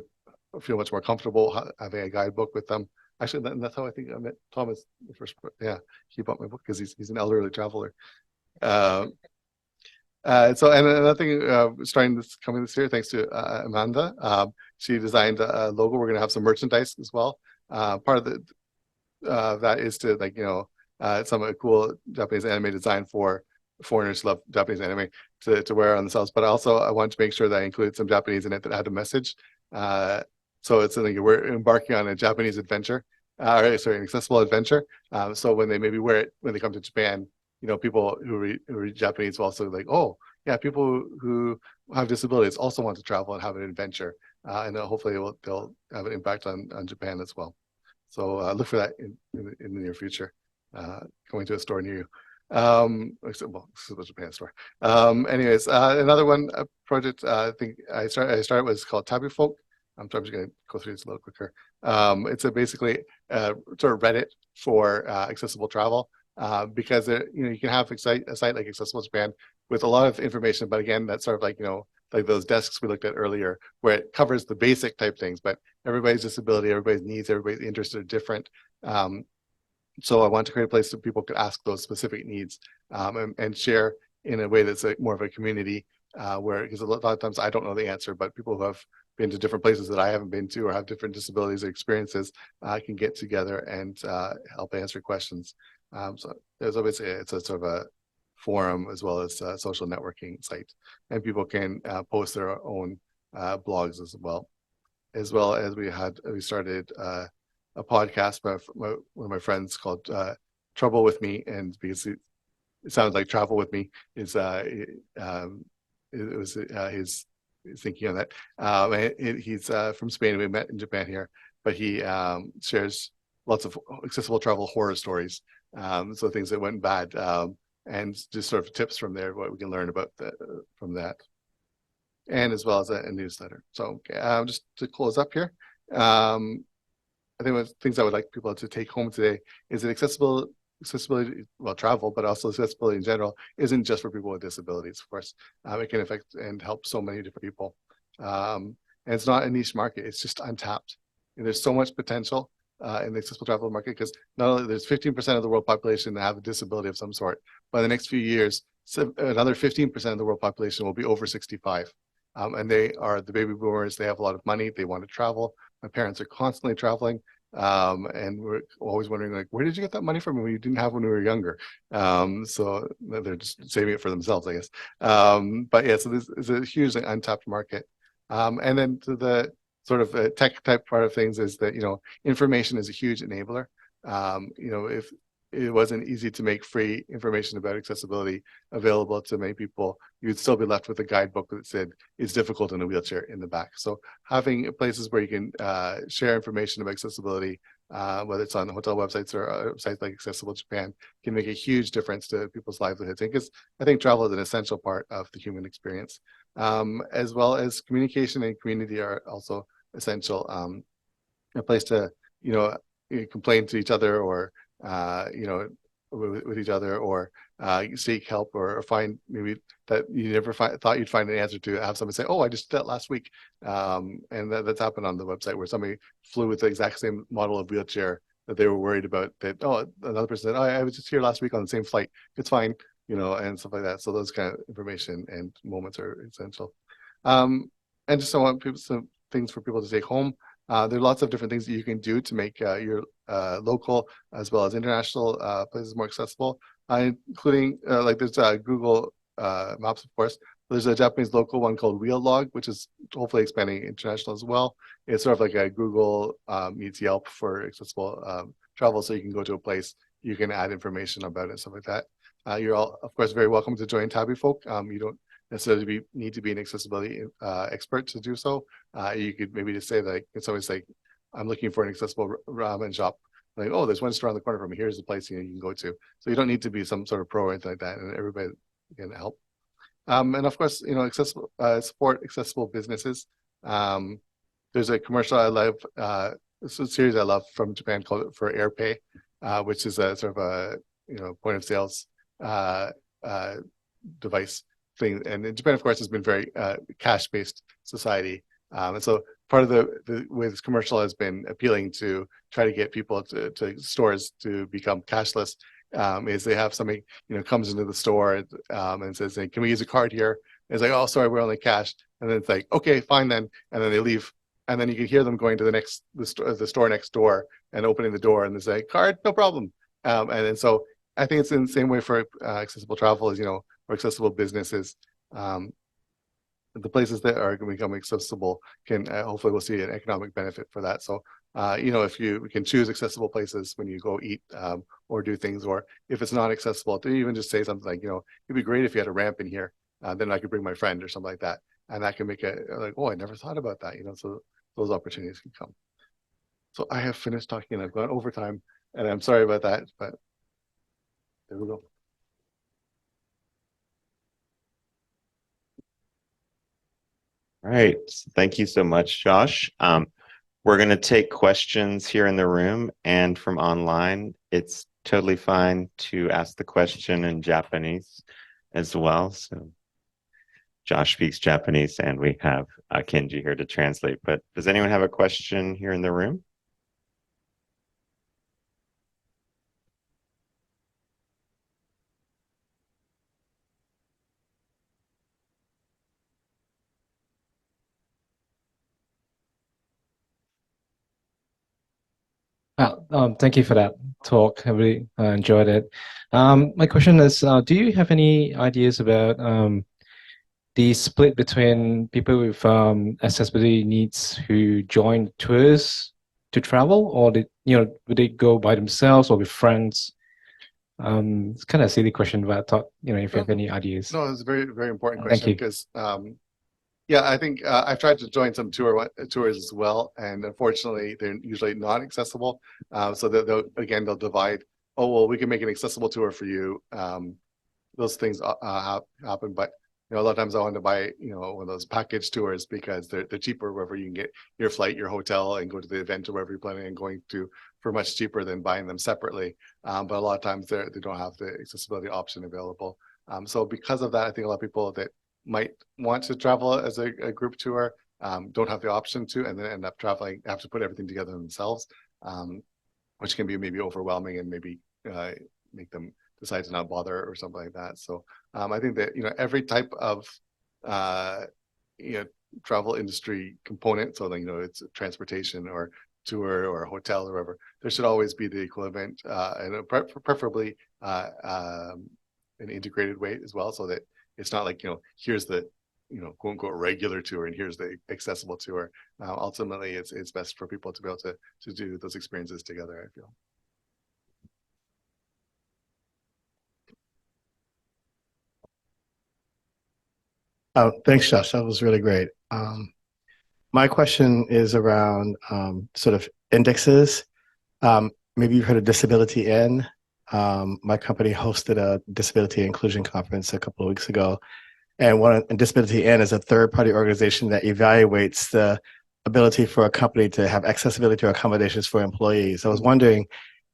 feel much more comfortable having a guidebook with them. Actually, that's how I think I met Thomas the first. Yeah, he bought my book because he's an elderly traveler. So, and another thing starting coming this year, thanks to Amanda, she designed a logo. We're going to have some merchandise as well. Part of that is to some cool Japanese anime design for foreigners who love Japanese anime to wear on themselves. But also, I wanted to make sure that I included some Japanese in it that had a message. So it's something we're embarking on a Japanese adventure, an accessible adventure. So when they maybe wear it when they come to Japan, people who read Japanese will also oh yeah, people who have disabilities also want to travel and have an adventure, and hopefully they'll have an impact on Japan as well. So look for that in the near future, going to a store near you. This is a Japan store. Anyways, another one project I think I started was called Tabby Folk. I'm just going to go through this a little quicker. It's basically sort of Reddit for accessible travel, because you can have a site like Accessible Japan with a lot of information, but again, that's sort of like those desks we looked at earlier, where it covers the basic type things, but everybody's disability, everybody's needs, everybody's interests are different. So I want to create a place that people could ask those specific needs, and share in a way that's more of a community, because a lot of times I don't know the answer, but people who have been to different places that I haven't been to or have different disabilities or experiences can get together and help answer questions. So there's obviously it's a sort of a forum as well as a social networking site, and people can post their own blogs as well as we started a podcast by one of my friends called Trouble With Me, and because it sounds like travel with me is it was his thinking on that. He's from Spain. We met in Japan here, but he shares lots of accessible travel horror stories, so things that went bad, and just sort of tips from there, what we can learn about from that, and as well as a newsletter. So just to close up here, I think one of the things I would like people to take home today is that accessibility, well, travel, but also accessibility in general, isn't just for people with disabilities, of course. It can affect and help so many different people. And it's not a niche market, it's just untapped. And there's so much potential in the accessible travel market, because not only there's 15% of the world population that have a disability of some sort, by the next few years, another 15% of the world population will be over 65. And they are the baby boomers. They have a lot of money. They want to travel. My parents are constantly traveling. And we're always wondering, where did you get that money from when you didn't have when we were younger? So they're just saving it for themselves, I guess. But yeah, so this is a hugely untapped market. And then to the sort of tech type part of things is that, information is a huge enabler. If it wasn't easy to make free information about accessibility available to many people, you'd still be left with a guidebook that said it's difficult in a wheelchair in the back. So having places where you can share information about accessibility, whether it's on hotel websites or sites like Accessible Japan, can make a huge difference to people's livelihoods. Because I think travel is an essential part of the human experience, as well as communication and community are also essential. A place to, complain to each other, or with each other, or seek help, or find maybe that you never thought you'd find an answer to. Have somebody say, "Oh, I just did that last week," and that's happened on the website where somebody flew with the exact same model of wheelchair that they were worried about. That another person said, "Oh, I was just here last week on the same flight. It's fine," and stuff like that. So those kind of information and moments are essential. And just I want some things for people to take home. There are lots of different things that you can do to make your local as well as international places more accessible, including there's Google Maps, of course. There's a Japanese local one called Wheellog, which is hopefully expanding international as well. It's sort of like a Google meets Yelp for accessible travel, so you can go to a place, you can add information about it, stuff like that. You're all, of course, very welcome to join Tabby Folk. You don't necessarily need to be an accessibility expert to do so. You could maybe just say like, it's always like, I'm looking for an accessible ramen shop. Like, oh, there's one store on the corner from me. Here's the place you can go to. So you don't need to be some sort of pro or anything like that, and everybody can help. And of course, accessible support accessible businesses. There's a commercial I love, it's a series I love from Japan called for AirPay, which is a sort of a point of sales device thing. And in Japan, of course, has been very cash-based society. And so part of the way this commercial has been appealing to try to get people to stores to become cashless is they have somebody comes into the store and says, hey, can we use a card here? And it's like, oh, sorry, we're only cash. And then it's like, okay, fine then. And then they leave. And then you can hear them going to the store next door and opening the door and they say, card, no problem. And then so I think it's in the same way for accessible travel as, or accessible businesses. The places that are going to become accessible can hopefully we'll see an economic benefit for that. So, if we can choose accessible places when you go eat or do things, or if it's not accessible, to even just say something like, it'd be great if you had a ramp in here, then I could bring my friend or something like that. And that can make it like, oh, I never thought about that, so those opportunities can come. So I have finished talking and I've gone over time and I'm sorry about that, but there we go. All right. Thank you so much, Josh. We're going to take questions here in the room and from online. It's totally fine to ask the question in Japanese as well. So Josh speaks Japanese and we have Kenji here to translate. But does anyone have a question here in the room? Thank you for that talk. I really enjoyed it. My question is, do you have any ideas about the split between people with accessibility needs who join tours to travel, or would they go by themselves or with friends? It's kind of a silly question, but I thought, if you have any ideas. No, it's a very, very important question because yeah, I think I've tried to join some tours as well, and unfortunately, they're usually not accessible. So they'll divide. Oh well, we can make an accessible tour for you. Those things happen, but a lot of times I want to buy one of those package tours because they're cheaper wherever you can get your flight, your hotel, and go to the event or wherever you're planning on going to for much cheaper than buying them separately. But a lot of times they don't have the accessibility option available. So because of that, I think a lot of people that might want to travel as a group tour don't have the option to, and then end up traveling, have to put everything together themselves, which can be maybe overwhelming and maybe make them decide to not bother or something like that. So I think that every type of travel industry component, so like it's transportation or tour or a hotel or whatever, there should always be the equivalent and preferably an integrated way as well, so that it's not like here's the quote unquote regular tour and here's the accessible tour. Ultimately, it's best for people to be able to do those experiences together, I feel. Thanks, Josh. That was really great. My question is around sort of indexes. Maybe you've heard of Disability In. My company hosted a disability inclusion conference a couple of weeks ago. And Disability In is a third-party organization that evaluates the ability for a company to have accessibility to accommodations for employees. I was wondering,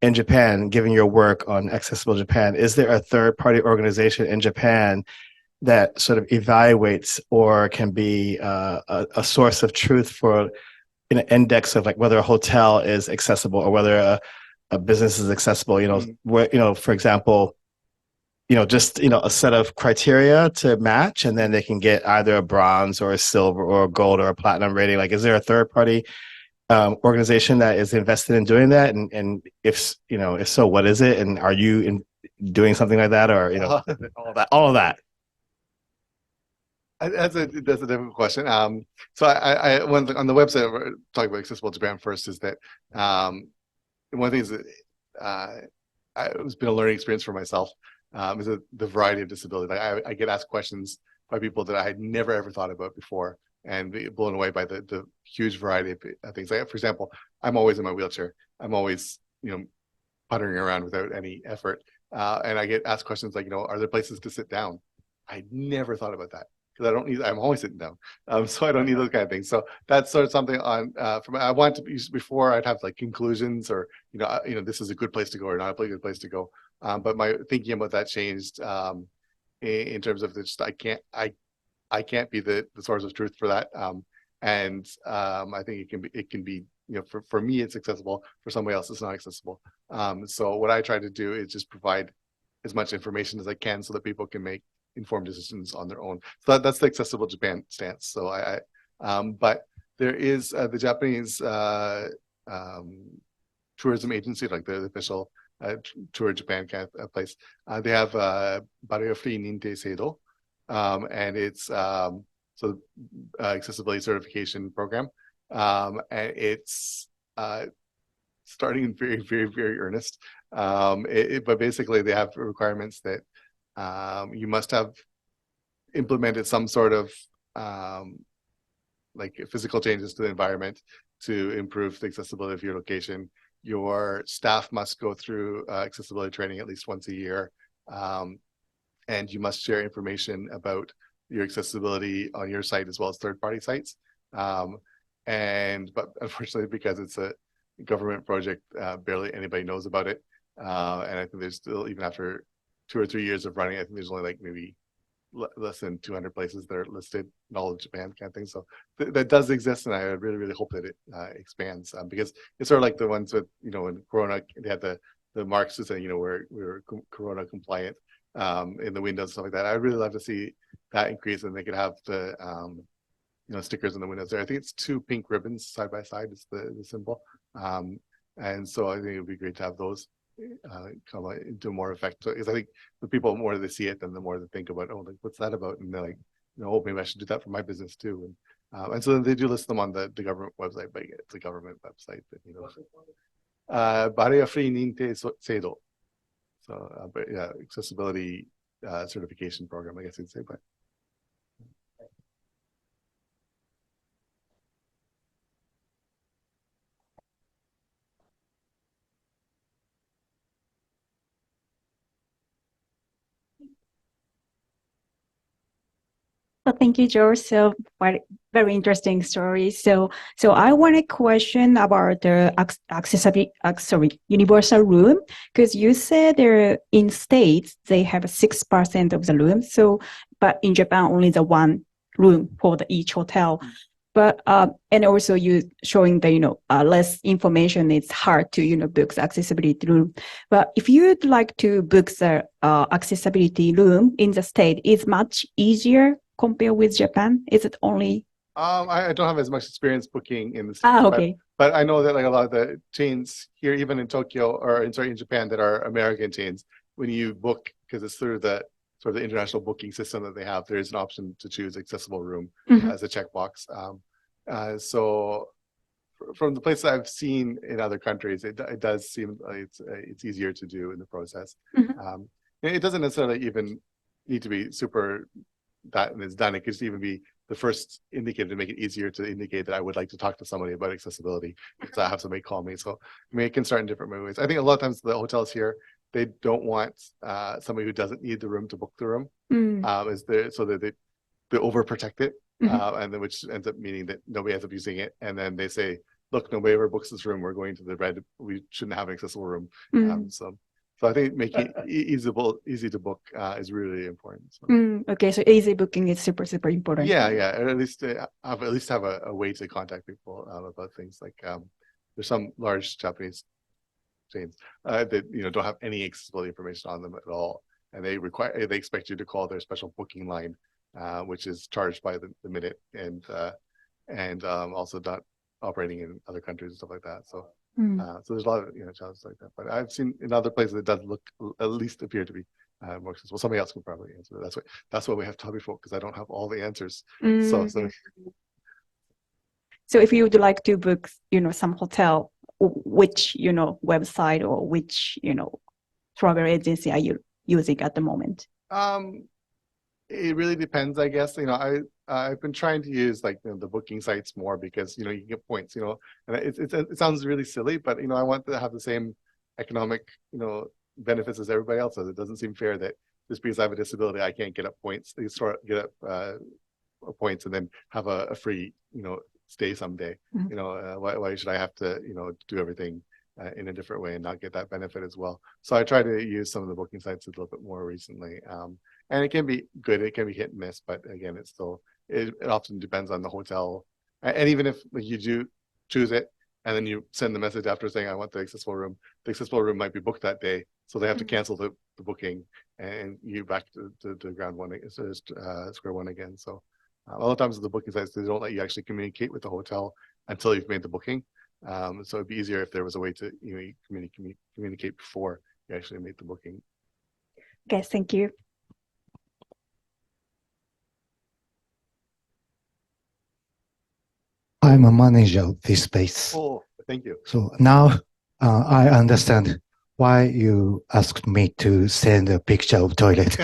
in Japan, given your work on Accessible Japan, is there a third-party organization in Japan that sort of evaluates or can be a source of truth for an index of like whether a hotel is accessible or whether a business is accessible? Where, for example, just a set of criteria to match, and then they can get either a bronze or a silver or a gold or a platinum rating. Like, is there a third party organization that is invested in doing that? And if so, what is it? And are you doing something like that, or all of that? That's a different question. So I on the website we're talking about Accessible Japan first is that one of the things that it's been a learning experience for myself is the variety of disability. Like I get asked questions by people that I had never ever thought about before, and be blown away by the huge variety of things. Like, for example, I'm always in my wheelchair. I'm always, puttering around without any effort. And I get asked questions like, are there places to sit down? I never thought about that because I'm always sitting down. So I don't need those kind of things. So that's sort of something I want to be, before I'd have like conclusions or, this is a good place to go or not a good place to go. But my thinking about that changed in terms of just, I can't be the source of truth for that. And I think it can be, for me, it's accessible. For somebody else, it's not accessible. So what I try to do is just provide as much information as I can so that people can make informed decisions on their own. So that's the Accessible Japan stance. So but there is the Japanese tourism agency, like the official Tour Japan kind of place. They have Barrier-free Ninte Seido, and it's accessibility certification program. And it's starting in very, very, very earnest. But basically, they have requirements that you must have implemented some sort of like physical changes to the environment to improve the accessibility of your location. Your staff must go through accessibility training at least once a year. And you must share information about your accessibility on your site as well as third-party sites. But unfortunately, because it's a government project, barely anybody knows about it. And I think there's still, even after 2 or 3 years of running, I think there's only like maybe less than 200 places that are listed in all of Japan kind of thing. So that does exist, and I really, really hope that it expands, because it's sort of like the ones with, when Corona, they had the marks to say, we're Corona compliant in the windows and stuff like that. I'd really love to see that increase, and they could have the stickers in the windows there. I think it's 2 pink ribbons side by side is the symbol. And so I think it would be great to have those come into more effect. So, because I think the people, the more they see it, then the more they think about, like, what's that about? And they're like, maybe I should do that for my business too. And so then they do list them on the government website, but it's a government website that, Barrier-free Ninte Seido. So, but yeah, accessibility certification program, I guess you'd say, but. Well, thank you, George. So, very interesting story. So I want a question about the universal room, because you said there in States they have 6% of the room. So, but in Japan only the 1 room for each hotel. But and also you showing the less information, it's hard to book the accessibility room. But if you'd like to book the accessibility room in the state, it's much easier compared with Japan. Is it only? I don't have as much experience booking in the States. Okay. But I know that like a lot of the chains here, even in Tokyo or in Japan, that are American chains, when you book, because it's through the sort of the international booking system that they have, there is an option to choose accessible room as a checkbox. So from the places I've seen in other countries, it does seem like it's easier to do in the process. It doesn't necessarily even need to be super that and it's done. It could just even be the first indicator to make it easier to indicate that I would like to talk to somebody about accessibility, because I have somebody call me. So it can start in different ways. I think a lot of times the hotels here, they don't want somebody who doesn't need the room to book the room, so that they overprotect it, and then which ends up meaning that nobody ends up using it. And then they say, look, nobody ever books this room. We're going to the red. We shouldn't have an accessible room. So I think making it easy to book is really important. So. Okay, so easy booking is super important. Yeah. At least have a way to contact people about things. Like there's some large Japanese chains that don't have any accessibility information on them at all, and they expect you to call their special booking line, which is charged by the minute, and also not operating in other countries and stuff like that. So. So there's a lot of challenges like that, but I've seen in other places it does look at least appear to be more accessible. Somebody else can probably answer. That's what we have Toby for, because I don't have all the answers. So if you would like to book, some hotel, which website or which travel agency are you using at the moment? It really depends, I guess. I've been trying to use like the booking sites more because you can get points. And it sounds really silly, but I want to have the same economic benefits as everybody else does. It doesn't seem fair that just because I have a disability, I can't get up points. Get up points and then have a free stay someday. Why should I have to do everything in a different way and not get that benefit as well? So I try to use some of the booking sites a little bit more recently. And it can be good, it can be hit and miss, but again, it often depends on the hotel. And even if you do choose it and then you send the message after saying, I want the accessible room might be booked that day. So they have to cancel the booking and you back to ground one, square one again. So a lot of times the booking sites, they don't let you actually communicate with the hotel until you've made the booking. So it'd be easier if there was a way to communicate before you actually made the booking. Okay, thank you. I'm a manager of this space. Oh, thank you. So now I understand why you asked me to send a picture of toilet.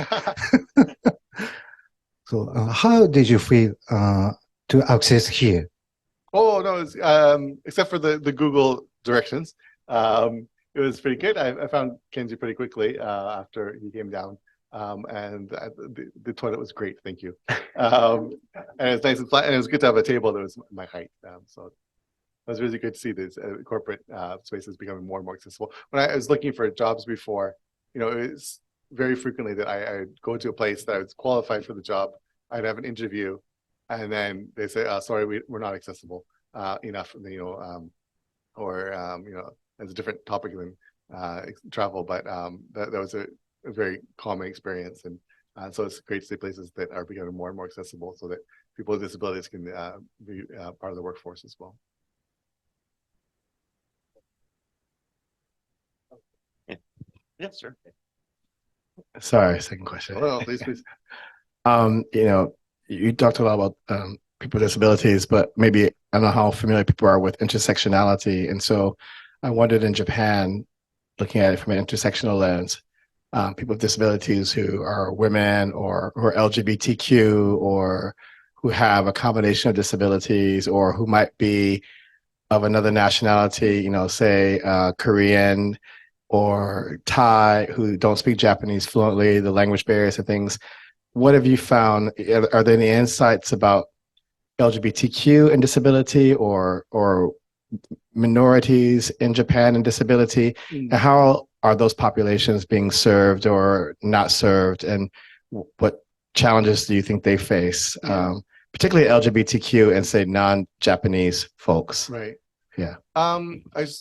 So how did you feel to access here? Oh no, except for the Google directions, it was pretty good. I found Kenji pretty quickly after he came down, and the toilet was great. Thank you. And it was nice and flat, and it was good to have a table that was my height. So it was really good to see these corporate spaces becoming more and more accessible. When I was looking for jobs before, it was very frequently that I'd go to a place that I was qualified for the job. I'd have an interview, and then they say, "Sorry, we're not accessible enough." It's a different topic than travel, but that was a very common experience, and so it's great to see places that are becoming more and more accessible, so that people with disabilities can be part of the workforce as well. Yes, sir. Sorry, second question. Oh, please. You talked a lot about people with disabilities, but maybe I don't know how familiar people are with intersectionality. And so I wondered in Japan, looking at it from an intersectional lens, people with disabilities who are women or who are LGBTQ or who have a combination of disabilities or who might be of another nationality, say Korean or Thai, who don't speak Japanese fluently, the language barriers and things. What have you found? Are there any insights about LGBTQ and disability or minorities in Japan and disability? And how are those populations being served or not served? And what challenges do you think they face, particularly LGBTQ and say non-Japanese folks? Right. Yeah. For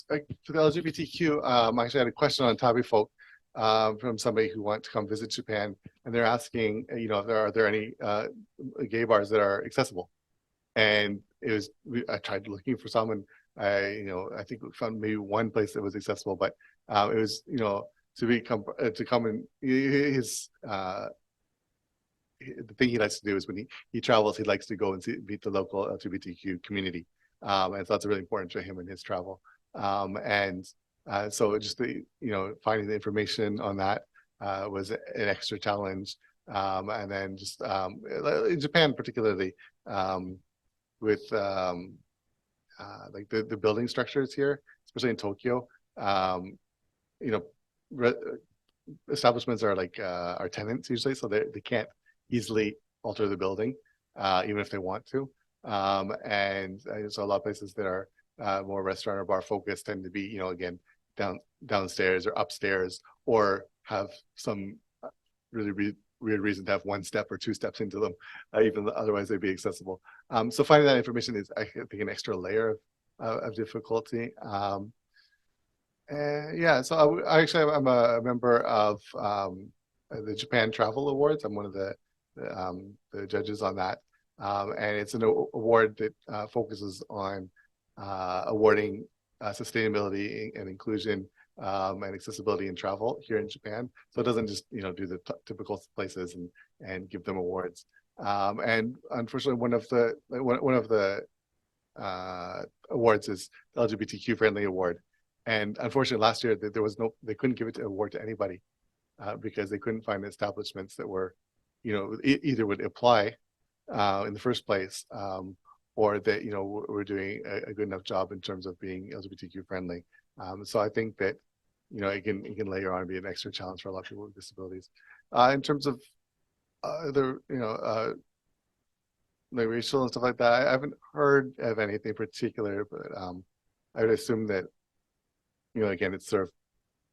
the LGBTQ, I actually had a question on Tabi folk from somebody who wants to come visit Japan, and they're asking, if are there any gay bars that are accessible? And I tried looking for some, and I think we found maybe one place that was accessible, but it was to come and his the thing he likes to do is when he travels, he likes to go and meet the local LGBTQ community, and so that's really important to him in his travel. So just finding the information on that was an extra challenge, and then just in Japan particularly, with like the building structures here, especially in Tokyo, establishments are like are tenants usually, so they can't easily alter the building, even if they want to. And so a lot of places that are more restaurant or bar focused tend to be, again, downstairs or upstairs, or have some really weird reason to have one step or two steps into them, even otherwise they'd be accessible. So finding that information is, I think, an extra layer of difficulty. So I'm a member of the Japan Travel Awards. I'm one of the judges on that, and it's an award that focuses on awarding sustainability and inclusion and accessibility in travel here in Japan. So it doesn't just do the typical places and give them awards. And unfortunately, one of the awards is the LGBTQ friendly award. And unfortunately, last year they couldn't give it award to anybody because they couldn't find establishments that were either would apply in the first place, or that, we're doing a good enough job in terms of being LGBTQ friendly. So I think that, it can layer on and be an extra challenge for a lot of people with disabilities. In terms of other, like racial and stuff like that, I haven't heard of anything particular, but I would assume that, again, it's sort of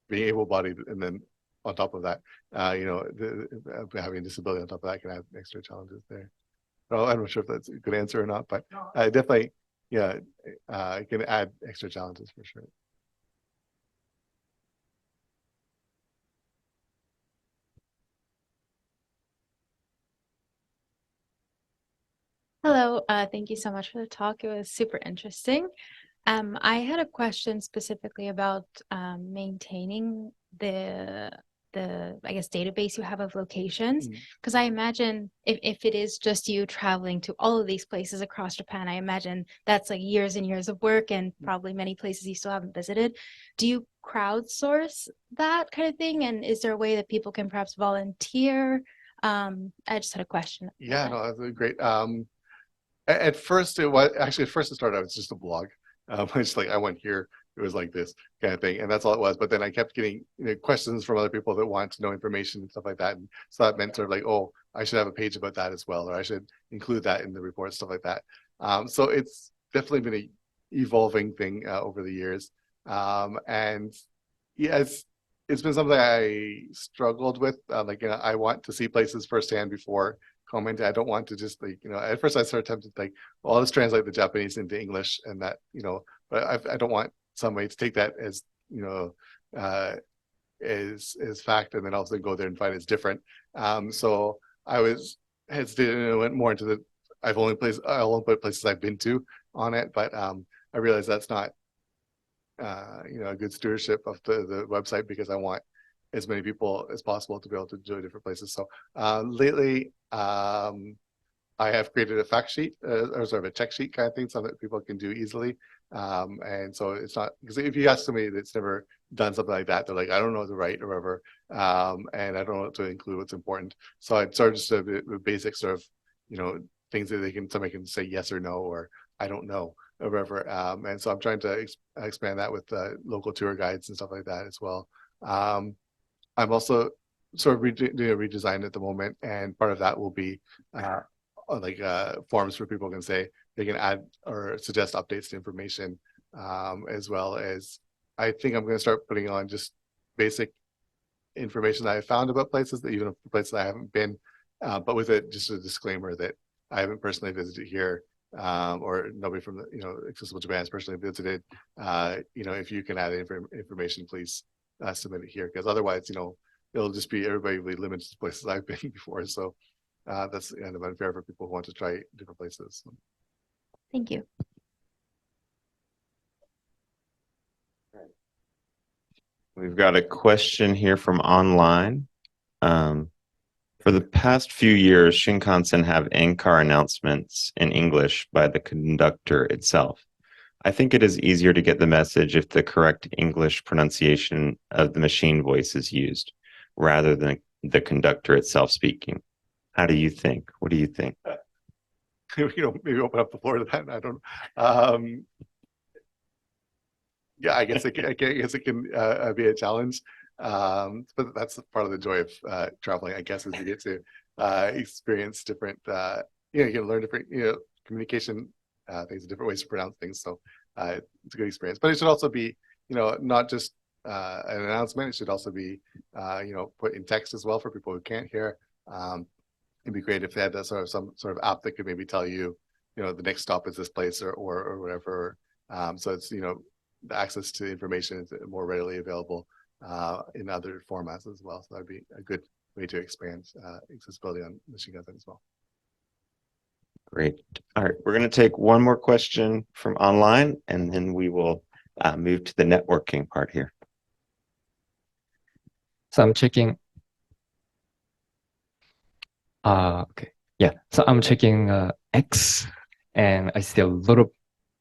being able-bodied, and then on top of that, having a disability on top of that can have extra challenges there. Well, I'm not sure if that's a good answer or not, but definitely, it can add extra challenges for sure. Hello, thank you so much for the talk. It was super interesting. I had a question specifically about maintaining the I guess database you have of locations, because I imagine if it is just you traveling to all of these places across Japan, I imagine that's like years and years of work and probably many places you still haven't visited. Do you crowdsource that kind of thing? And is there a way that people can perhaps volunteer? I just had a question. Yeah, no, that's great. At first it started out as just a blog. It's like I went here, it was like this kind of thing, and that's all it was. But then I kept getting questions from other people that wanted to know information and stuff like that, and so that meant sort of like, oh, I should have a page about that as well, or I should include that in the report, stuff like that. So it's definitely been a evolving thing over the years, and yeah, it's been something I struggled with. I want to see places firsthand before comment. I don't want to just at first I started attempting well, I'll just translate the Japanese into English, and that, but I don't want somebody to take that as, as fact, and then also go there and find it's different. So I was hesitated and went more into I'll only put places I've been to on it, but I realized that's not, a good stewardship of the website, because I want as many people as possible to be able to enjoy different places. So lately, I have created a fact sheet, or sort of a check sheet kind of thing, so that people can do easily. And so it's not, because if you ask somebody that's never done something like that, they're like, I don't know what to write or whatever, and I don't know what to include, what's important. So I started just a basic sort of, things that somebody can say yes or no, or I don't know, or whatever. And so I'm trying to expand that with local tour guides and stuff like that as well. I'm also sort of doing a redesign at the moment, and part of that will be forms where people can say they can add or suggest updates to information, as well as I think I'm going to start putting on just basic information that I found about places, that even places I haven't been, but with just a disclaimer that I haven't personally visited here, or nobody from Accessible Japan has personally visited. If you can add information, please submit it here, because otherwise, it'll just be everybody will be limited to places I've been before. So that's kind of unfair for people who want to try different places. Thank you. We've got a question here from online. For the past few years, Shinkansen have in-car announcements in English by the conductor itself. I think it is easier to get the message if the correct English pronunciation of the machine voice is used, rather than the conductor itself speaking. How do you think? What do you think? Maybe open up the floor to that. I don't know. Yeah, I guess it can be a challenge. But that's part of the joy of traveling, I guess, is you get to experience different, you can learn different, communication things, different ways to pronounce things. So it's a good experience. But it should also be, not just an announcement. It should also be, put in text as well for people who can't hear. It'd be great if they had that some sort of app that could maybe tell you, the next stop is this place or whatever. So it's, the access to information is more readily available in other formats as well. So that'd be a good way to expand accessibility on the Shinkansen as well. Great. All right, we're going to take one more question from online, and then we will move to the networking part here. So I'm checking. Okay. Yeah. So I'm checking X, and I see a lot of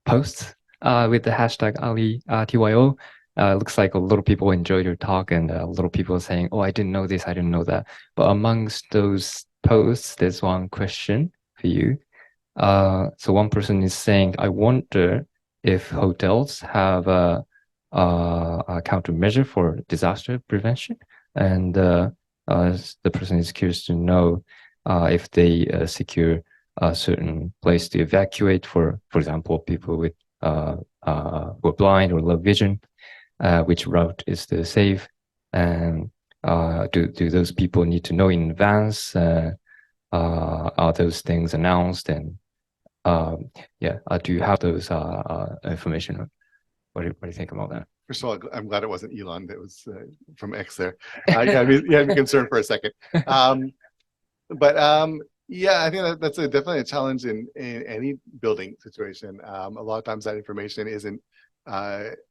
posts with the hashtag Ali TYO. Looks like a lot of people enjoyed your talk, and a lot of people saying, "Oh, I didn't know this, I didn't know that." But amongst those post, there's one question for you. So one person is saying, I wonder if hotels have a countermeasure for disaster prevention, and the person is curious to know if they secure a certain place to evacuate for example, people with who are blind or low vision, which route is the safe, and do those people need to know in advance? Are those things announced? And do you have those information? What do you think about that? First of all, I'm glad it wasn't Elon. That was from X there. You had me concerned for a second. Yeah, I think that's definitely a challenge in any building situation. A lot of times that information isn't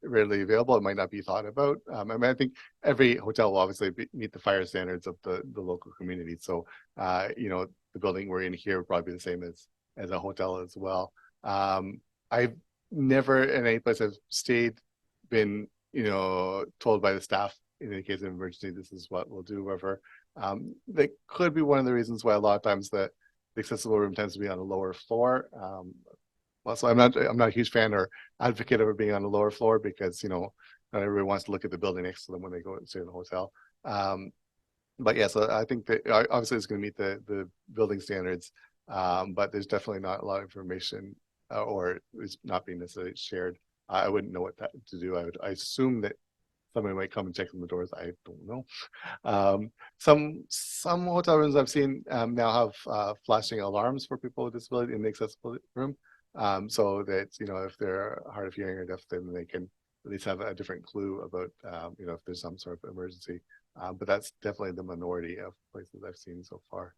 readily available. It might not be thought about. I mean, I think every hotel will obviously meet the fire standards of the local community. So, the building we're in here would probably be the same as a hotel as well. I've never in any place I've stayed been, told by the staff in the case of emergency, this is what we'll do, whatever. That could be one of the reasons why a lot of times the accessible room tends to be on a lower floor. Also, I'm not a huge fan or advocate of it being on the lower floor because not everybody wants to look at the building next to them when they go stay in the hotel. But yeah, so I think that obviously it's going to meet the building standards, but there's definitely not a lot of information or it's not being necessarily shared. I wouldn't know what to do. I assume that somebody might come and check on the doors. I don't know. Some hotel rooms I've seen now have flashing alarms for people with disability in the accessible room, so that if they're hard of hearing or deaf, then they can at least have a different clue about if there's some sort of emergency. But that's definitely the minority of places I've seen so far.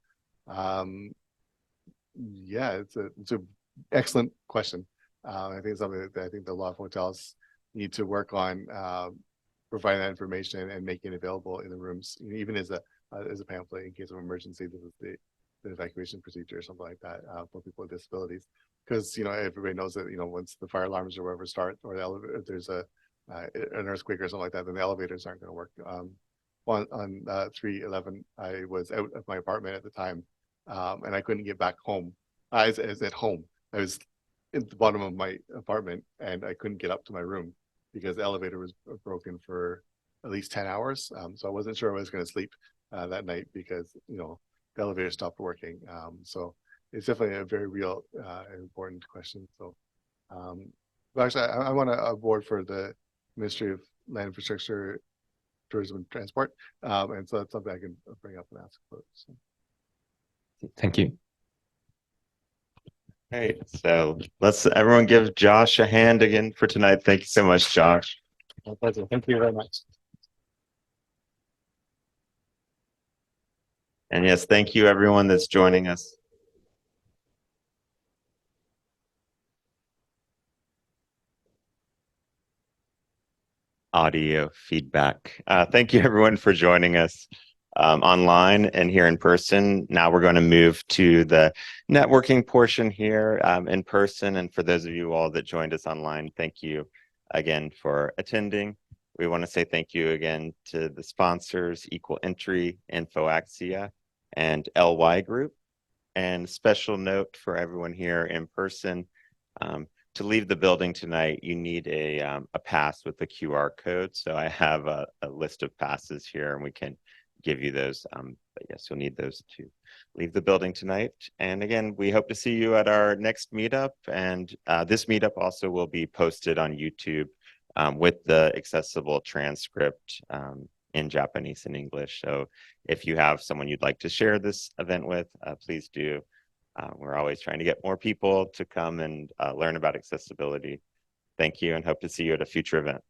Yeah, it's an excellent question. I think it's something that I think a lot of hotels need to work on. Providing that information and making it available in the rooms, even as a pamphlet in case of emergency. This is the evacuation procedure or something like that for people with disabilities. Because everybody knows that once the fire alarms or whatever start, or the elevator, if there's an earthquake or something like that, then the elevators aren't going to work. On 311, I was out of my apartment at the time, and I couldn't get back home. I was at home. I was at the bottom of my apartment, and I couldn't get up to my room because the elevator was broken for at least 10 hours. So I wasn't sure I was going to sleep that night because, the elevator stopped working. So it's definitely a very real and important question. So, but actually, I want a board for the Ministry of Land Infrastructure, Tourism and Transport. And so that's something I can bring up and ask about. So. Thank you. Great. So let's everyone give Josh a hand again for tonight. Thank you so much, Josh. My pleasure. Thank you very much. And yes, thank you everyone that's joining us. Audio feedback. Thank you everyone for joining us online and here in person. Now we're going to move to the networking portion here in person. And for those of you all that joined us online, thank you again for attending. We want to say thank you again to the sponsors, Equal Entry, InfoAxia, and LY Group. And special note for everyone here in person, to leave the building tonight, you need a pass with the QR code. So I have a list of passes here and we can give you those. But yes, you'll need those to leave the building tonight. And again, we hope to see you at our next meetup. And this meetup also will be posted on YouTube with the accessible transcript in Japanese and English. So if you have someone you'd like to share this event with, please do. We're always trying to get more people to come and learn about accessibility. Thank you and hope to see you at a future event.